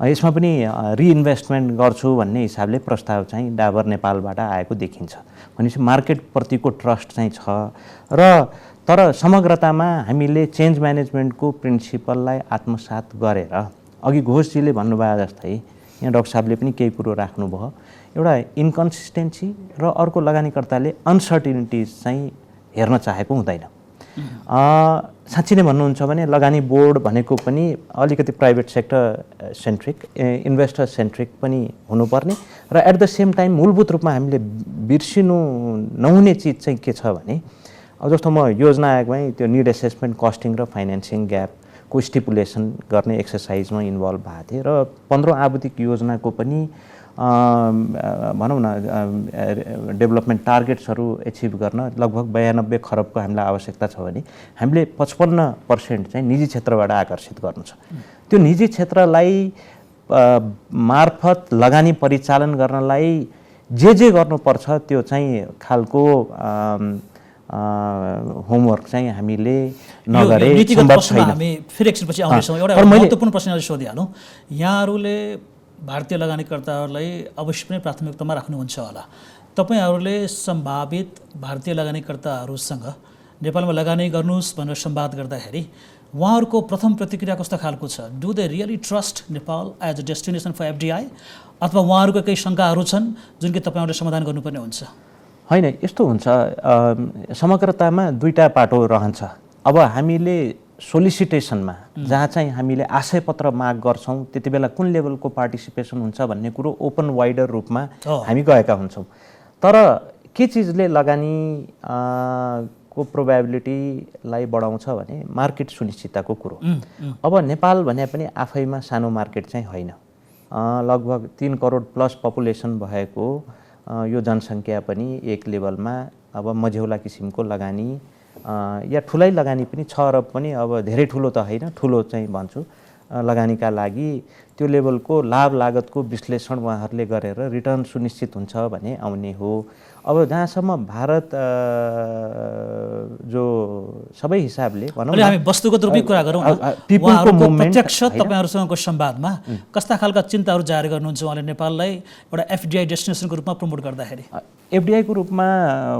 S3: यसमा पनि रिइन्भेस्टमेन्ट गर्छु भन्ने हिसाबले प्रस्ताव चाहिँ डाबर नेपालबाट आएको देखिन्छ। भनेपछि मार्केटप्रतिको ट्रस्ट चाहिँ छ र तर समग्रतामा हामीले चेन्ज म्यानेजमेन्टको प्रिन्सिपललाई आत्मसात गरेर अघि घोषजीले भन्नुभयो जस्तै यहाँ डाक्टर साहबले पनि केही कुरो राख्नुभयो, एउटा इन्कन्सिस्टेन्सी र अर्को लगानीकर्ताले अनसर्टिनिटिज चाहिँ हेर्न चाहेको हुँदैन। साँच्चै नै भन्नुहुन्छ भने लगानी बोर्ड भनेको पनि अलिकति private sector centric, investor centric पनि हुनुपर्ने र एट द सेम टाइम मूलभूत रूपमा हामीले बिर्सिनु नहुने चिज चाहिँ के छ भने अब जस्तो म योजना आयोगमै त्यो निड एसेसमेन्ट, कस्टिङ र फाइनेन्सिङ ग्यापको स्टिपुलेसन गर्ने एक्सर्साइजमा इन्भल्भ भएको थिएँ र 15 आवधिक योजनाको पनि भनौँ न डेभलपमेन्ट टार्गेट्सहरू एचिभ गर्न लगभग 92 खरबको हामीलाई आवश्यकता छ भने हामीले 55% चाहिँ निजी क्षेत्रबाट आकर्षित गर्नु छ। त्यो निजी क्षेत्रलाई मार्फत लगानी परिचालन गर्नलाई जे गर्नुपर्छ त्यो चाहिँ खालको होमवर्क चाहिँ हामीले नगरे सम्भव छैन।
S2: हामी फेरि एकछिनपछि आउनेछौँ। एउटा महत्त्वपूर्ण प्रश्न सोधिहालौँ। यहाँहरूले भारतीय लगानीकर्ताहरूलाई अवश्य पनि प्राथमिकतामा राख्नुहुन्छ होला। तपाईँहरूले सम्भावित भारतीय लगानीकर्ताहरूसँग नेपालमा लगानी गर्नुहोस् भनेर संवाद गर्दाखेरि उहाँहरूको प्रथम प्रतिक्रिया कस्तो खालको छ? Do they really trust Nepal as a destination for FDI अथवा उहाँहरूको केही शङ्काहरू छन् जुन कि तपाईँहरूले समाधान गर्नुपर्ने हुन्छ?
S3: होइन, यस्तो हुन्छ, समग्रतामा दुईटा पाटो रहन्छ। अब हामीले सोलिसिटेसनमा जहाँ चाहिँ हामीले आशय पत्र माग गर्छौँ त्यति बेला कुन लेभलको पार्टिसिपेसन हुन्छ भन्ने कुरो ओपन वाइडर रूपमा हामी गएका हुन्छौँ। तर के चिजले लगानी को प्रोबेबिलिटीलाई बढाउँछ भने मार्केट सुनिश्चितताको कुरो। अब नेपाल भने पनि आफैमा सानो मार्केट चाहिँ होइन। लगभग 3 करोड प्लस पपुलेसन भएको यो जनसङ्ख्या पनि एक लेभलमा अब मझौला किसिमको लगानी या ठुलै लगानी पनि 6 अरब पनि अब धेरै ठुलो त होइन, ठुलो चाहिँ भन्छु लगानीका लागि त्यो लेभलको लाभ लागतको विश्लेषण उहाँहरूले गरेर रिटर्न सुनिश्चित हुन्छ भने आउने हो। अब जहाँसम्म भारत जो सबै हिसाबले भनौँ न
S2: हामी वस्तुगत रूपमै कुरा गरौँ न, उहाँहरूको प्रत्यक्ष तपाईँहरूसँगको संवादमा कस्ता खालका चिन्ताहरू जाहेर गर्नुहुन्छ उहाँले नेपाललाई एउटा एफडिआई डेस्टिनेसनको रूपमा प्रमोट गर्दाखेरि?
S3: एफडिआईको रूपमा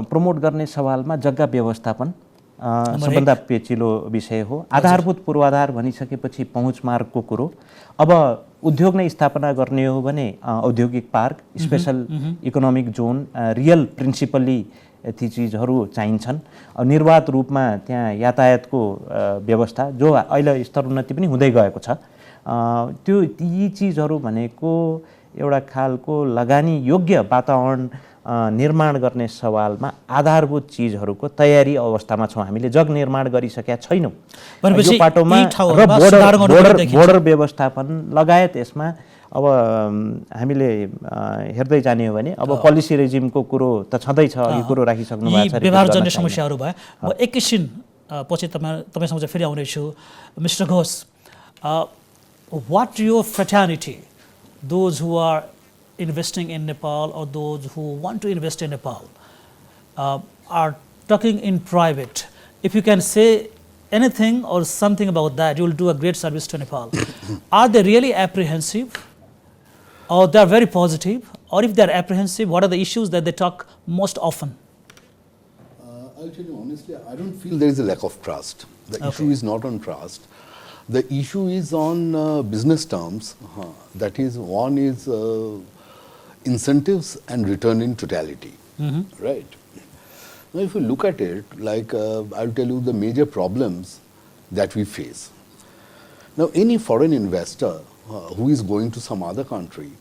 S3: प्रमोट गर्ने सवालमा जग्गा व्यवस्थापन सबभन्दा पेचिलो विषय हो। आधारभूत पूर्वाधार भनिसकेपछि पहुँच मार्गको कुरो। अब उद्योग नै स्थापना गर्ने हो भने औद्योगिक park, special economic John, real principally ती चिजहरू चाहिन्छन्। निर्वाध रूपमा त्यहाँ यातायातको व्यवस्था जो अहिले स्तरोन्नति पनि हुँदै गएको छ, त्यो यी चिजहरू भनेको एउटा खालको लगानी योग्य वातावरण निर्माण गर्ने सवालमा आधारभूत चिजहरूको तयारी अवस्थामा छौँ। हामीले जग निर्माण गरिसकेका छैनौँ यो पाटोमा र बोर्डर व्यवस्थापन लगायत यसमा अब हामीले हेर्दै जाने हो भने अब पोलिसी रेजिमको कुरो त छँदैछ, अघि कुरो राखिसक्नु भएको छ।
S2: व्यवहारजन्य समस्याहरू भए म एकैछिन पछि तपाईँसँग फेरि आउनेछु। Mister Ghosh, what your fraternity, those who are investing in Nepal or those who want to invest in Nepal are talking in private. If you can say anything or something about that, you will do a great service to Nepal. Are they really apprehensive or they are very positive? Or if they are apprehensive, what are the issues that they talk most often?
S5: I'll tell you honestly, I don't feel there is a lack of trust. The issue is not on trust. The issue is on business terms. That is, one is incentives and return in totality, right? Now, if you look at it, like I'll tell you the major problems that we face. Now, any foreign investor who is going to some other country,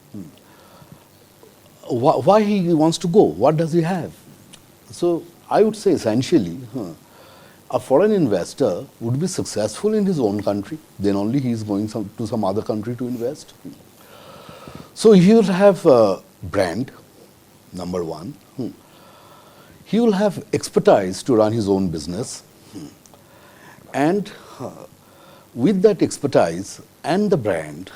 S5: why he wants to go? What does he have? So, I would say essentially, a foreign investor would be successful in his own country, then only he is going to some other country to invest. So he will have a brand, number one. He will have expertise to run his own business. And with that expertise and the brand,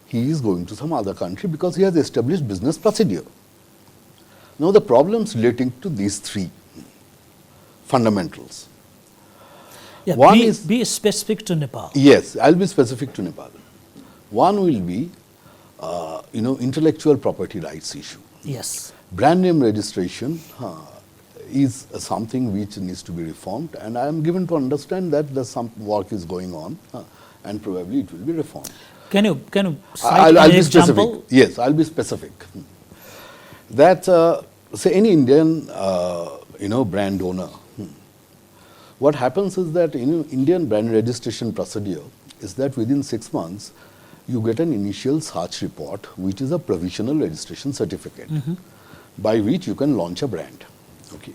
S5: he is going to some other country because he has established business procedure. Now the problems relating to these three fundamentals.
S2: Yeah, be specific to Nepal.
S5: Yes, I'll be specific to Nepal. One will be intellectual property rights issue.
S2: Yes.
S5: Brand name registration is something which needs to be reformed, and I am given to understand that some work is going on, and probably it will be reformed.
S2: Can you cite
S5: I'll
S2: an
S5: be
S2: example?
S5: specific. Yes, I'll be specific. That say any Indian brand owner, what happens is that Indian brand registration procedure is that within 6 months you get an initial search report, which is a provisional registration certificate, by which you can launch a brand. Okay.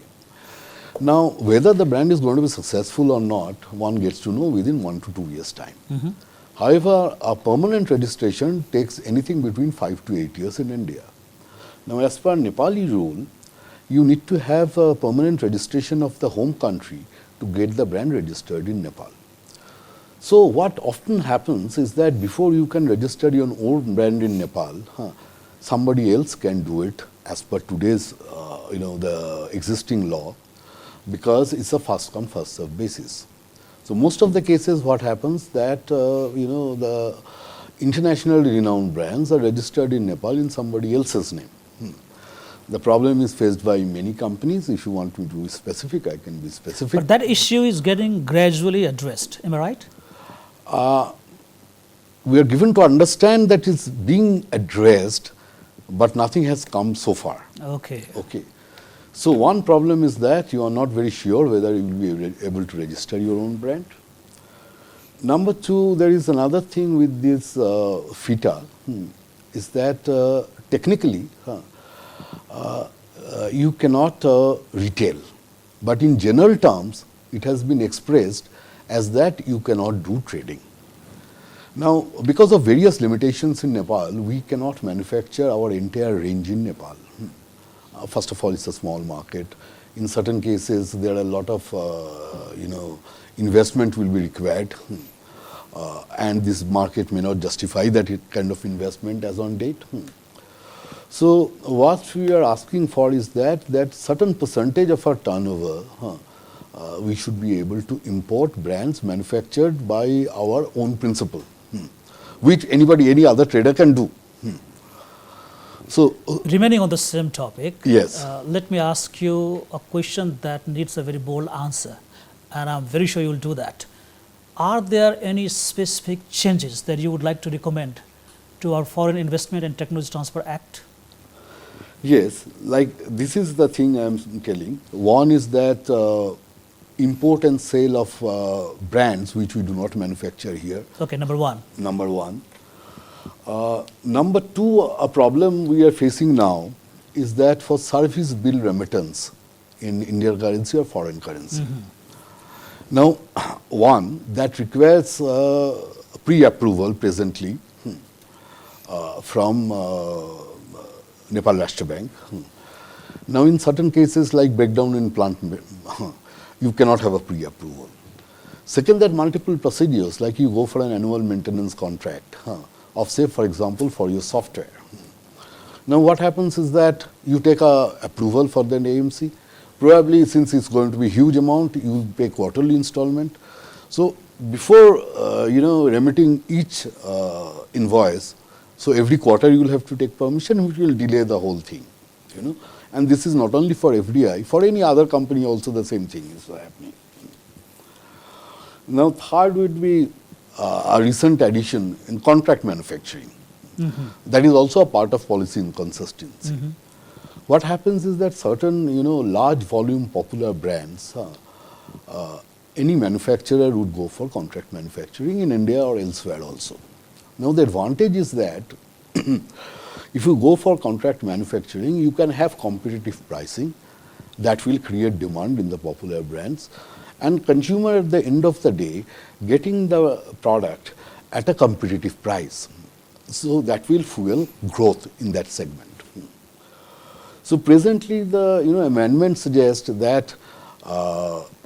S5: Now, whether the brand is going to be successful or not, one gets to know within 1 to 2 years' time. However, a permanent registration takes anything between 5 to 8 years in India. Now, as per Nepali rule, you need to have a permanent registration of the home country to get the brand registered in Nepal. So, what often happens is that before you can register your own brand in Nepal, somebody else can do it as per today's, the existing law, because it's a first come first served basis. So most of the cases, what happens that the internationally renowned brands are registered in Nepal in somebody else's name. The problem is faced by many companies. If you want me to be specific, I can be specific.
S2: But that issue is getting gradually addressed. Am I right?
S5: We are given to understand that it's being addressed, but nothing has come so far.
S2: Okay.
S5: Okay. So one problem is that you are not very sure whether you will be able to register your own brand. Number two, there is another thing with this FITA, is that technically you cannot retail, but in general terms it has been expressed as that you cannot do trading. Now, because of various limitations in Nepal, we cannot manufacture our entire range in Nepal. First of all, it's a small market. In certain cases, there are a lot of, investment will be required, and this market may not justify that kind of investment as on date. So, what we are asking for is that certain percentage of our turnover, we should be able to import brands manufactured by our own principle, which any other trader can do. So,
S2: remaining on the same topic,
S5: yes.
S2: Let me ask you a question that needs a very bold answer, and I'm very sure you'll do that. Are there any specific changes that you would like to recommend to our Foreign Investment and Technology Transfer Act?
S5: Yes, like this is the thing I'm telling. One is that import and sale of brands which we do not manufacture here.
S2: Okay, number one.
S5: Number one. Number two, a problem we are facing now is that for service bill remittance in Indian currency or foreign currency. Now, one, that requires pre-approval presently from Nepal Rashtra Bank. Now, in certain cases like breakdown in plant, you cannot have a pre-approval. Second, that multiple procedures, like you go for an annual maintenance contract of, say, for example, for your software. Now, what happens is that you take a approval for the AMC. Probably, since it's going to be a huge amount, you pay quarterly installment. So, before remitting each invoice, so every quarter you will have to take permission, which will delay the whole thing. And this is not only for FDI, for any other company also the same thing is happening. Now, third would be a recent addition in contract manufacturing. That is also a part of policy inconsistency. What happens is that certain, large volume popular brands, any manufacturer would go for contract manufacturing in India or elsewhere also. Now, the advantage is that if you go for contract manufacturing, you can have competitive pricing that will create demand in the popular brands, and consumer at the end of the day getting the product at a competitive price. So, that will fuel growth in that segment. So, presently the amendment suggests that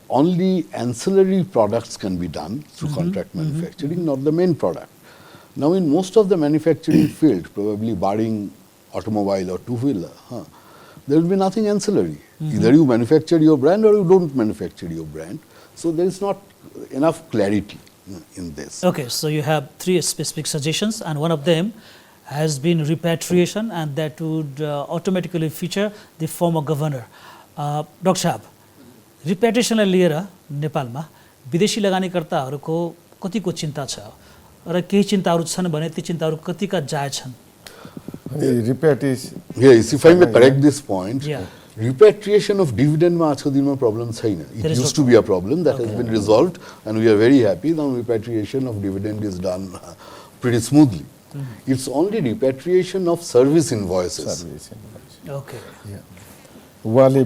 S5: only ancillary products can be done through contract manufacturing, not the main product. Now, in most of the manufacturing field, probably barring automobile or two-wheeler, there will be nothing ancillary. Either you manufacture your brand or you don't manufacture your brand. So, there is not enough clarity in this.
S2: Okay, so you have three specific suggestions, and one of them has been repatriation, and that would automatically feature the former governor. Dr. Saab, repatriationलाई लिएर नेपालमा विदेशी लगानीकर्ताहरूको कतिको चिन्ता छ र केही चिन्ताहरू छन् भने ती चिन्ताहरू कतिका जायज छन्?
S5: Yes, if I may correct this point,
S2: Yeah.
S5: repatriation of dividend ma ajko dinma problem chaina. It used to be a problem that has been resolved, and we are very happy now repatriation of dividend is done pretty smoothly. It's only repatriation of service invoices.
S2: Okay,
S4: उहाँले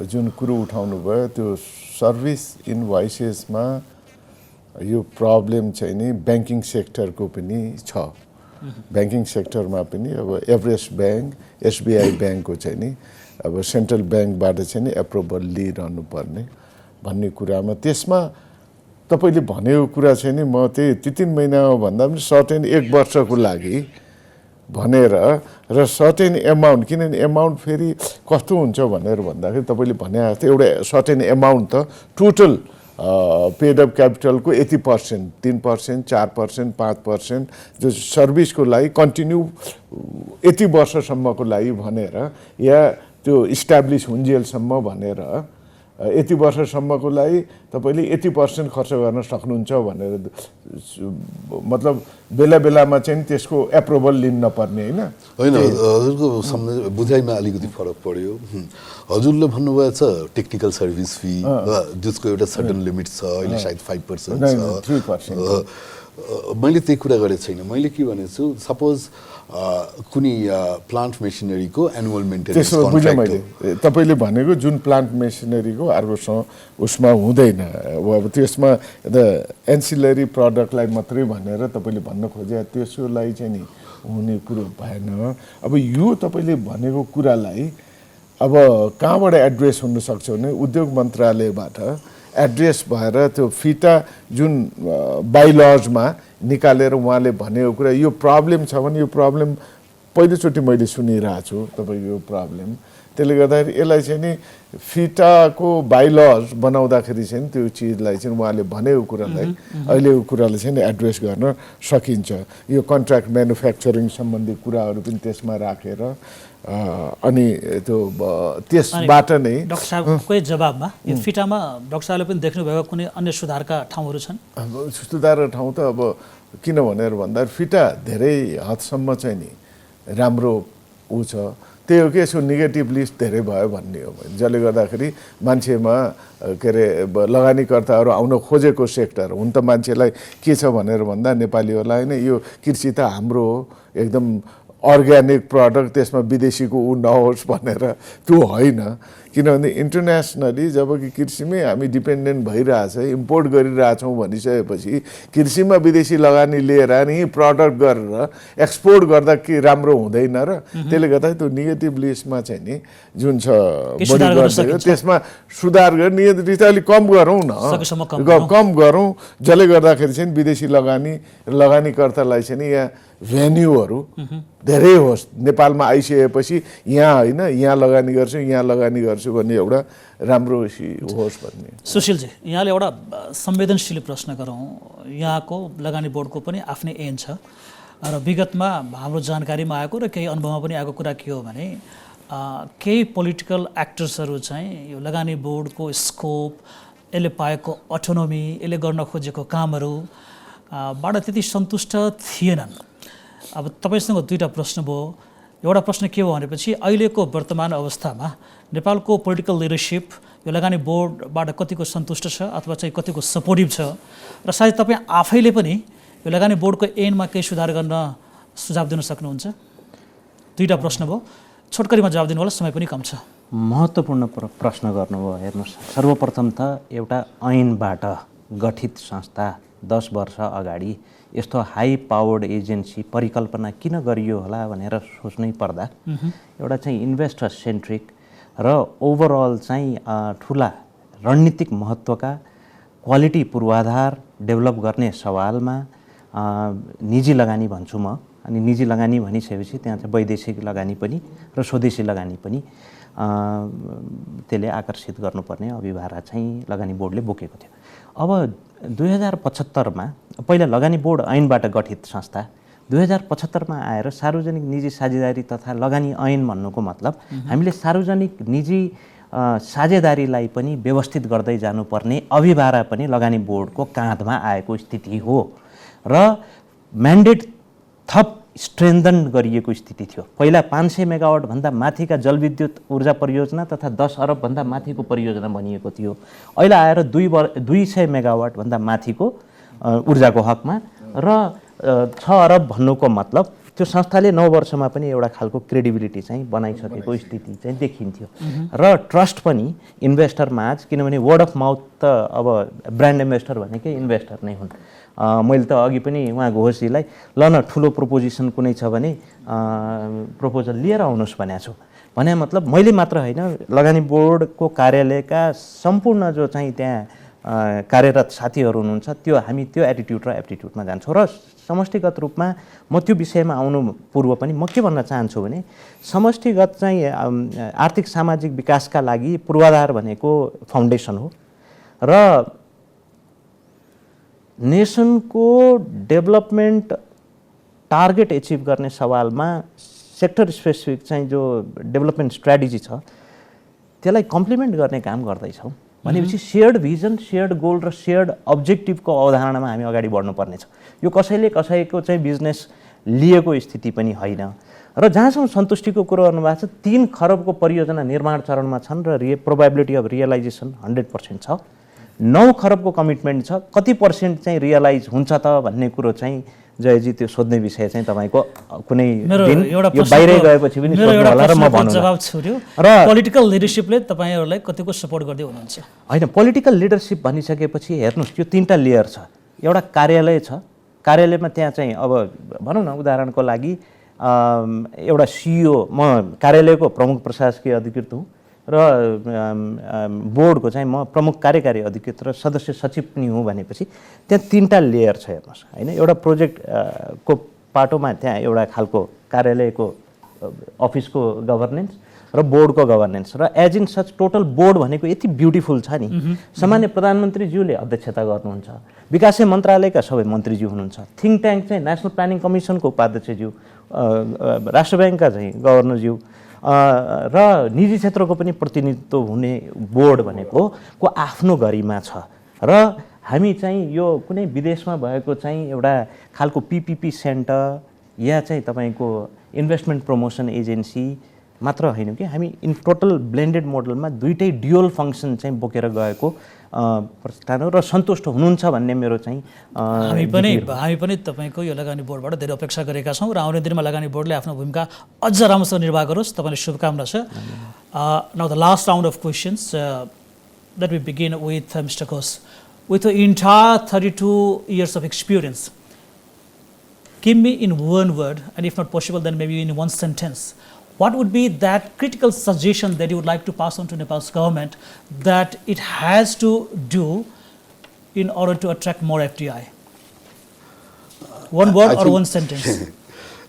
S4: जुन कुरो उठाउनु भयो त्यो service इन्भोइसेसमा यो problem चाहिँ नि banking सेक्टरको पनि छ। ब्याङ्किङ सेक्टरमा पनि अब एभरेस्ट ब्याङ्क, एसबिआई ब्याङ्कको चाहिँ नि अब सेन्ट्रल ब्याङ्कबाट चाहिँ नि एप्रुभल लिइरहनु पर्ने भन्ने कुरामा, त्यसमा तपाईँले भनेको कुरा चाहिँ नि म त्यही 3 महिनामा भन्दा पनि सर्टेन 1 वर्षको लागि भनेर र सर्टेन एमाउन्ट, किनभने एमाउन्ट फेरि कस्तो हुन्छ भनेर भन्दाखेरि तपाईँले भने जस्तै एउटा सर्टेन एमाउन्ट त टोटल पेड अप क्यापिटलको 80%, 3%, 4%, 5% जो सर्भिसको लागि कन्टिन्यू 80 वर्षसम्मको लागि भनेर, या त्यो इस्टाब्लिस हुन्जेलसम्म भनेर 80 वर्षसम्मको लागि तपाईँले 80% खर्च गर्न सक्नुहुन्छ भनेर, मतलब बेला बेलामा चाहिँ त्यसको एप्रुभल लिन नपर्ने होइन।
S5: होइन, हजुरको बुझाइमा अलिकति फरक पर्यो। हजुरले भन्नुभएको छ टेक्निकल सर्भिस फी जसको एउटा सडन लिमिट छ, अहिले सायद 5% छ।
S4: 3%।
S5: मैले त्यही कुरा गरेको छैन। मैले के भनेको छु, सपोज कुनै प्लान्ट मेसिनरीको एनुअल मेन्टेनेन्स
S4: त्यसो बुझेँ मैले।
S5: कन्ट्र्याक्ट
S4: तपाईँले भनेको जुन प्लान्ट मेसिनरीको अर्कोसँग उसमा हुँदैन, अब त्यसमा द एन्सिलरी प्रडक्टलाई मात्रै भनेर तपाईँले भन्न खोजे, त्यसोलाई चाहिँ नि हुने कुरो भएन। अब यो तपाईँले भनेको कुरालाई अब कहाँबाट एड्रेस हुनसक्छ भने उद्योग मन्त्रालयबाट एड्रेस भएर त्यो फिटा जुन बाइलजमा निकालेर उहाँले भनेको कुरा, यो प्रब्लम छ भने यो प्रब्लम पहिलोचोटि मैले सुनिरहेको छु तपाईँको यो प्रब्लम, त्यसले गर्दाखेरि यसलाई चाहिँ नि फिटाको बाइलज बनाउँदाखेरि चाहिँ त्यो चिजलाई चाहिँ उहाँले भनेको कुरालाई अहिलेको कुरालाई चाहिँ नि एड्रेस गर्न सकिन्छ। यो कन्ट्र्याक्ट म्यानुफ्याक्चरिङ सम्बन्धी कुराहरू पनि त्यसमा राखेर अनि त्यो त्यसबाट नै
S2: डाक्टर साहबकै जवाबमा यो फिटामा डाक्टर साहबले पनि देख्नुभएको कुनै अन्य सुधारका ठाउँहरू छन्?
S4: सुधार ठाउँ त अब किन भनेर भन्दा फिटा धेरै हदसम्म चाहिँ नि राम्रो ऊ छ, त्यही हो कि यसको नेगेटिभ लिस्ट धेरै भयो भन्ने हो, जसले गर्दाखेरि मान्छेमा के अरे लगानीकर्ताहरू आउन खोजेको सेक्टर हुन त मान्छेलाई के छ भनेर भन्दा नेपालीहरूलाई नै यो कृषि त हाम्रो हो, एकदम अर्ग्यानिक प्रडक्ट, त्यसमा विदेशीको ऊ नहोस् भनेर त्यो होइन। किनभने इन्टरनेसनली जब कि कृषिमै हामी डिपेन्डेन्ट भइरहेछ, इम्पोर्ट गरिरहेछौँ भनिसकेपछि कृषिमा विदेशी लगानी लिएर नि प्रडक्ट गरेर एक्सपोर्ट गर्दा के राम्रो हुँदैन र त्यसले गर्दा त्यो नेगेटिभ लिस्टमा चाहिँ नि जुन छ बढी गरिदियो त्यसमा सुधार गरेर नियन्त्रित अलिक कम गरौँ न, कम गरौँ, जसले गर्दाखेरि चाहिँ विदेशी लगानीकर्तालाई चाहिँ यहाँ भेन्यूहरू धेरै होस्, नेपालमा आइसकेपछि यहाँ होइन यहाँ लगानी गर्छु भन्ने एउटा राम्रो होस् भन्ने।
S2: सुशीलजी, यहाँले एउटा संवेदनशील प्रश्न गरौँ। यहाँको लगानी बोर्डको पनि आफ्नै ऐन छ र विगतमा हाम्रो जानकारीमा आएको र केही अनुभवमा पनि आएको कुरा के हो भने केही पोलिटिकल एक्टर्सहरू चाहिँ यो लगानी बोर्डको स्कोप, यसले पाएको अटोनोमी, यसले गर्न खोजेको कामहरू बाट त्यति सन्तुष्ट थिएनन्। अब तपाईँसँग दुईवटा प्रश्न भयो। एउटा प्रश्न के हो भनेपछि अहिलेको वर्तमान अवस्थामा नेपालको पोलिटिकल लिडरसिप यो लगानी बोर्डबाट कतिको सन्तुष्ट छ अथवा चाहिँ कतिको सपोर्टिभ छ, र सायद तपाईँ आफैले पनि यो लगानी बोर्डको ऐनमा केही सुधार गर्न सुझाव दिन सक्नुहुन्छ? दुईवटा प्रश्न भयो, छोटकरीमा जवाब दिनु होला, समय पनि कम छ।
S3: महत्त्वपूर्ण प्रश्न गर्नुभयो। हेर्नुहोस्, सर्वप्रथम त एउटा ऐनबाट गठित संस्था 10 वर्ष अगाडि यस्तो हाई पावर्ड एजेन्सी परिकल्पना किन गरियो होला भनेर सोच्नै पर्दा एउटा चाहिँ इन्भेस्टर सेन्ट्रिक र ओभरअल चाहिँ ठुला रणनीतिक महत्त्वका क्वालिटी पूर्वाधार डेभलप गर्ने सवालमा निजी लगानी भन्छु म। अनि निजी लगानी भनिसकेपछि त्यहाँ चाहिँ वैदेशिक लगानी पनि र स्वदेशी लगानी पनि त्यसले आकर्षित गर्नुपर्ने अभिभारा चाहिँ लगानी बोर्डले बोकेको थियो। अब 2075 मा पहिला लगानी बोर्ड ऐनबाट गठित संस्था 2075 मा आएर सार्वजनिक निजी साझेदारी तथा लगानी ऐन भन्नुको मतलब हामीले सार्वजनिक निजी साझेदारीलाई पनि व्यवस्थित गर्दै जानुपर्ने अभिभारा पनि लगानी बोर्डको काँधमा आएको स्थिति हो र म्यान्डेट थप स्ट्रेन्थन गरिएको स्थिति थियो। पहिला 500 मेगावाट भन्दा माथिका जलविद्युत ऊर्जा परियोजना तथा 10 अरब भन्दा माथिको परियोजना बनिएको थियो। अहिले आएर 200 मेगावाट भन्दा माथिको ऊर्जाको हकमा र 6 अरब भन्नुको मतलब त्यो संस्थाले 9 वर्षमा पनि एउटा खालको क्रेडिबिलिटी चाहिँ बनाइसकेको स्थिति चाहिँ देखिन्थ्यो र ट्रस्ट पनि इन्भेस्टर माझ, किनभने वर्ड अफ माउथ त अब ब्रान्ड एम्बेसडर भनेकै इन्भेस्टर नै हुन्। मैले त अघि पनि उहाँ घोषजीलाई ल न ठुलो प्रोपोजिसन कुनै छ भने प्रपोजल लिएर आउनुहोस् भनेको छु। भने मतलब मैले मात्र होइन, लगानी बोर्डको कार्यालयका सम्पूर्ण जो चाहिँ त्यहाँ कार्यरत साथीहरू हुनुहुन्छ हामी त्यो एटिट्युड र एप्टिट्युडमा जान्छौँ र समष्टिगत रूपमा म त्यो विषयमा आउनु पूर्व पनि म के भन्न चाहन्छु भने समष्टिगत चाहिँ आर्थिक सामाजिक विकासका लागि पूर्वाधार भनेको फाउन्डेसन हो र नेसनको डेभलपमेन्ट टार्गेट एचिभ गर्ने सवालमा सेक्टर स्पेसिफिक चाहिँ जो डेभलपमेन्ट स्ट्राटेजी छ त्यसलाई कम्प्लिमेन्ट गर्ने काम गर्दैछौँ भनेपछि सेयर्ड भिजन, सेयर्ड गोल र सेयर्ड अब्जेक्टिभको अवधारणामा हामी अगाडि बढ्नुपर्नेछ। यो कसैले कसैको चाहिँ बिजनेस लिएको स्थिति पनि होइन र जहाँसम्म सन्तुष्टिको कुरो गर्नुभएको छ 3 खरबको परियोजना निर्माण चरणमा छन् र प्रोबेबिलिटी अफ रियलाइजेसन 100% छ। 9 खरबको कमिटमेन्ट छ, कति पर्सेन्ट चाहिँ रियलाइज हुन्छ त भन्ने कुरो चाहिँ जयजी त्यो सोध्ने विषय चाहिँ तपाईको कुनै दिन यो बाहिरै गएपछि पनि सोध्नु होला र म भन्नु
S2: जवाब छुर्यो र पोलिटिकल लिडरशिपले तपाईहरुलाई कतिको सपोर्ट गर्दै हुनुहुन्छ?
S3: हैन, पोलिटिकल लिडरशिप भनिसकेपछि हेर्नुस् यो 3टा लेयर छ। एउटा कार्यालय छ, कार्यालयमा त्यहाँ चाहिँ अब भनौँ न उदाहरणको लागि एउटा सिइओ, म कार्यालयको प्रमुख प्रशासकीय अधिकृत हुँ र बोर्डको चाहिँ म प्रमुख कार्यकारी अधिकृत र सदस्य सचिव पनि हुँ भनेपछि त्यहाँ 3टा लेयर छ हेर्नुहोस् होइन। एउटा प्रोजेक्ट को पाटोमा त्यहाँ एउटा खालको कार्यालयको अफिसको गभर्नेन्स र बोर्डको गभर्नेन्स र as in such total board भनेको यति ब्युटिफुल छ नि। सामान्य प्रधानमन्त्रीज्यूले अध्यक्षता गर्नुहुन्छ, विकास मन्त्रालयका सबै मन्त्रीज्यू हुनुहुन्छ, थिङ्क ट्याङ्क चाहिँ नेसनल प्लानिङ कमिसनको उपाध्यक्षज्यू, राष्ट्र ब्याङ्कका चाहिँ गभर्नरज्यू र निजी क्षेत्रको पनि प्रतिनिधित्व हुने बोर्ड भनेको को आफ्नो गरिमा छ र हामी चाहिँ यो कुनै विदेशमा भएको चाहिँ एउटा खालको पीपीपी सेन्टर या चाहिँ तपाईको इन्भेस्टमेन्ट प्रमोसन एजेन्सी मात्र होइन कि हामी इन टोटल ब्लेन्डेड मोडलमा दुईटै ड्युअल फङ्सन चाहिँ बोकेर गएको प्रस्थान हो र सन्तुष्ट हुनुहुन्छ भन्ने मेरो चाहिँ
S2: हामी पनि तपाईको यो लगानी बोर्डबाट धेरै अपेक्षा गरेका छौँ र आउने दिनमा लगानी बोर्डले आफ्नो भूमिका अझ राम्रोसँग निर्वाह गरोस्। तपाईलाई शुभकामना छ। Now the last round of questions that we begin with Mr. Ghosh. With the entire 32 years of experience, give me in one word, and if not possible, then maybe in one sentence, what would be that critical suggestion that you would like to pass on to Nepal's government that it has to do in order to attract more FDI? One word or one sentence?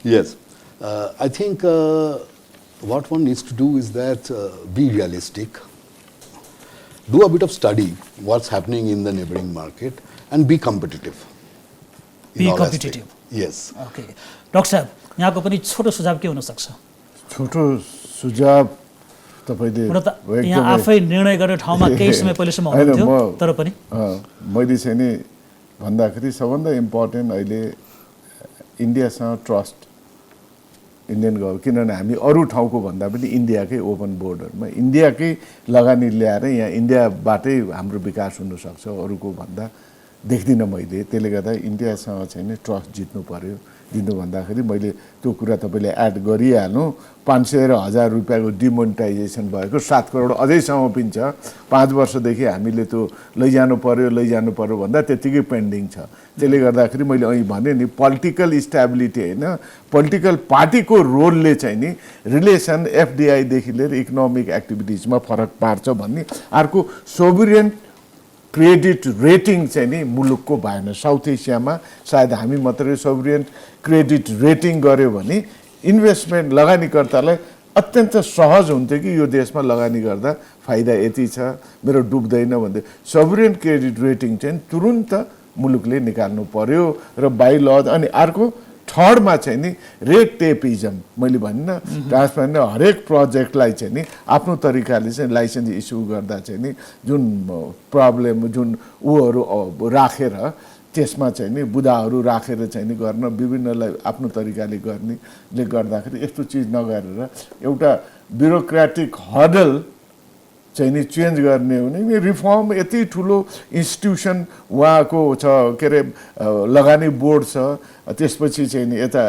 S5: Yes. I think what one needs to do is that be realistic, do a bit of study what's happening in the neighboring market, and be competitive.
S2: Be competitive.
S5: Yes.
S2: Okay. Dr. Sahab, यहाँको पनि छोटो सुझाव के हुन सक्छ?
S4: छोटो सुझाव तपाईले
S2: यहाँ आफै निर्णय गर्ने ठाउँमा केही समय पहिलेसम्म हुनुहुन्थ्यो तर पनि
S4: मैले चाहिँ नि भन्दाखेरि सबभन्दा इम्पोर्टेन्ट अहिले इन्डियासँग ट्रस्ट इन्डियन गभर्नमेन्ट, किनभने हामी अरू ठाउँको भन्दा पनि इन्डियाकै ओपन बोर्डरमा इन्डियाकै लगानी ल्याएर यहाँ इन्डियाबाटै हाम्रो विकास हुनसक्छ अरूको भन्दा देख्दिनँ मैले। त्यसले गर्दा इन्डियासँग चाहिँ नि ट्रस्ट जित्नु पर्यो। दिनु भन्दाखेरि मैले त्यो कुरा तपाईँले एड गरिहाल्नु। 500 र 1000 रुपियाँको डिमोनिटाइजेसन भएको 7 करोड अझैसम्म पनि छ। 5 वर्षदेखि हामीले त्यो लैजानु पर्यो भन्दा त्यतिकै पेन्डिङ छ। त्यसले गर्दाखेरि मैले अहिले भने नि पोलिटिकल स्टेबिलिटी होइन, पोलिटिकल पार्टीको रोलले चाहिँ नि रिलेसन एफडिआईदेखि लिएर इकोनोमिक एक्टिभिटिजमा फरक पार्छ भन्ने। अर्को सोभरेन क्रेडिट रेटिङ चाहिँ नि मुलुकको भएन। साउथ एसियामा सायद हामी मात्रै सोभरेन क्रेडिट रेटिङ गर्यो भने इन्भेस्टमेन्ट लगानीकर्तालाई अत्यन्त सहज हुन्थ्यो कि यो देशमा लगानी गर्दा फाइदा यति छ मेरो डुब्दैन भन्दै। सोभरेन क्रेडिट रेटिङ चाहिँ तुरुन्त मुलुकले निकाल्नु पर्यो र बाइ ल। अनि अर्को थर्डमा चाहिँ नि रेड टेपिजम मैले भनिनँ ट्रान्सप्यारेन्ट हरेक प्रोजेक्टलाई चाहिँ नि आफ्नो तरिकाले चाहिँ लाइसेन्स इस्यु गर्दा चाहिँ नि जुन प्रब्लम जुन ऊहरू राखेर त्यसमा चाहिँ नि बुदाहरू राखेर चाहिँ नि गर्न विभिन्नलाई आफ्नो तरिकाले गर्नेले गर्दाखेरि यस्तो चिज नगरेर एउटा ब्युरोक्रेटिक हर्डल चाहिँ नि चेन्ज गर्ने हो भने रिफर्म यति ठुलो इन्स्टिट्युसन उहाँको छ के अरे लगानी बोर्ड छ त्यसपछि चाहिँ नि यता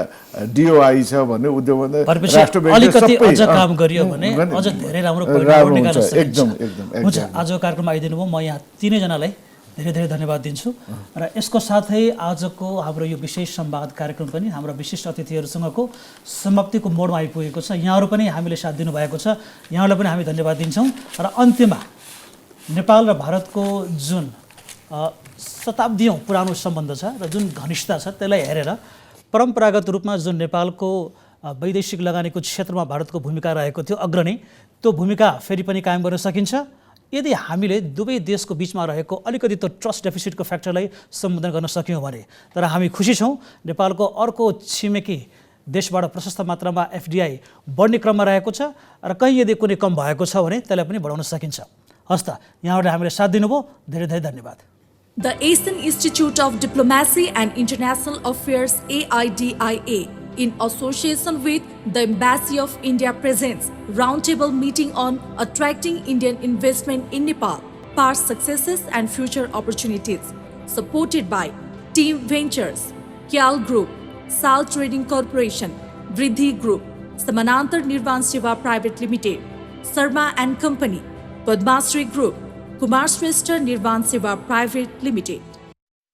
S4: डिओआई छ भने उद्योग राष्ट्र
S2: अलिकति अझ काम गरियो भने अझ धेरै राम्रो परिणाम निकाल्न सकिन्छ।
S4: एकदम
S2: हुन्छ, आजको कार्यक्रममा आइदिनु भयो। म यहाँ तीनैजनालाई धेरै धेरै धन्यवाद दिन्छु र यसको साथै आजको हाम्रो यो विशेष संवाद कार्यक्रम पनि हाम्रो विशिष्ट अतिथिहरूसँगको समाप्तिको मोडमा आइपुगेको छ। यहाँहरू पनि हामीले साथ दिनुभएको छ, यहाँलाई पनि हामी धन्यवाद दिन्छौँ। र अन्त्यमा नेपाल र भारतको जुन शताब्दीौँ पुरानो सम्बन्ध छ र जुन घनिष्ठता छ त्यसलाई हेरेर परम्परागत रूपमा जुन नेपालको वैदेशिक लगानीको क्षेत्रमा भारतको भूमिका रहेको थियो अग्रणी, त्यो भूमिका फेरि पनि कायम गर्न सकिन्छ यदि हामीले दुवै देशको बिचमा रहेको अलिकति त्यो ट्रस्ट डेफिसिटको फ्याक्टरलाई सम्बोधन गर्न सक्यौँ भने। तर हामी खुसी छौँ नेपालको अर्को छिमेकी देशबाट प्रशस्त मात्रामा एफडिआई बढ्ने क्रममा रहेको छ र कहीँ यदि कुनै कम भएको छ भने त्यसलाई पनि बढाउन सकिन्छ। हस् त, यहाँहरूले हामीले साथ दिनुभयो, धेरै धेरै धन्यवाद।
S1: The Asian Institute of Diplomacy and International Affairs AIDIA in association with the Embassy of India presents roundtable meeting on attracting Indian investment in Nepal, past successes and future opportunities, supported by Team Ventures, Kyal Group, Sal Trading Corporation, Vriddhi Group, Samanantar Nirvan Seva Private Limited, Sarma and Company, Padmasri Group, Kumar Shrestha Nirvan Seva Private Limited.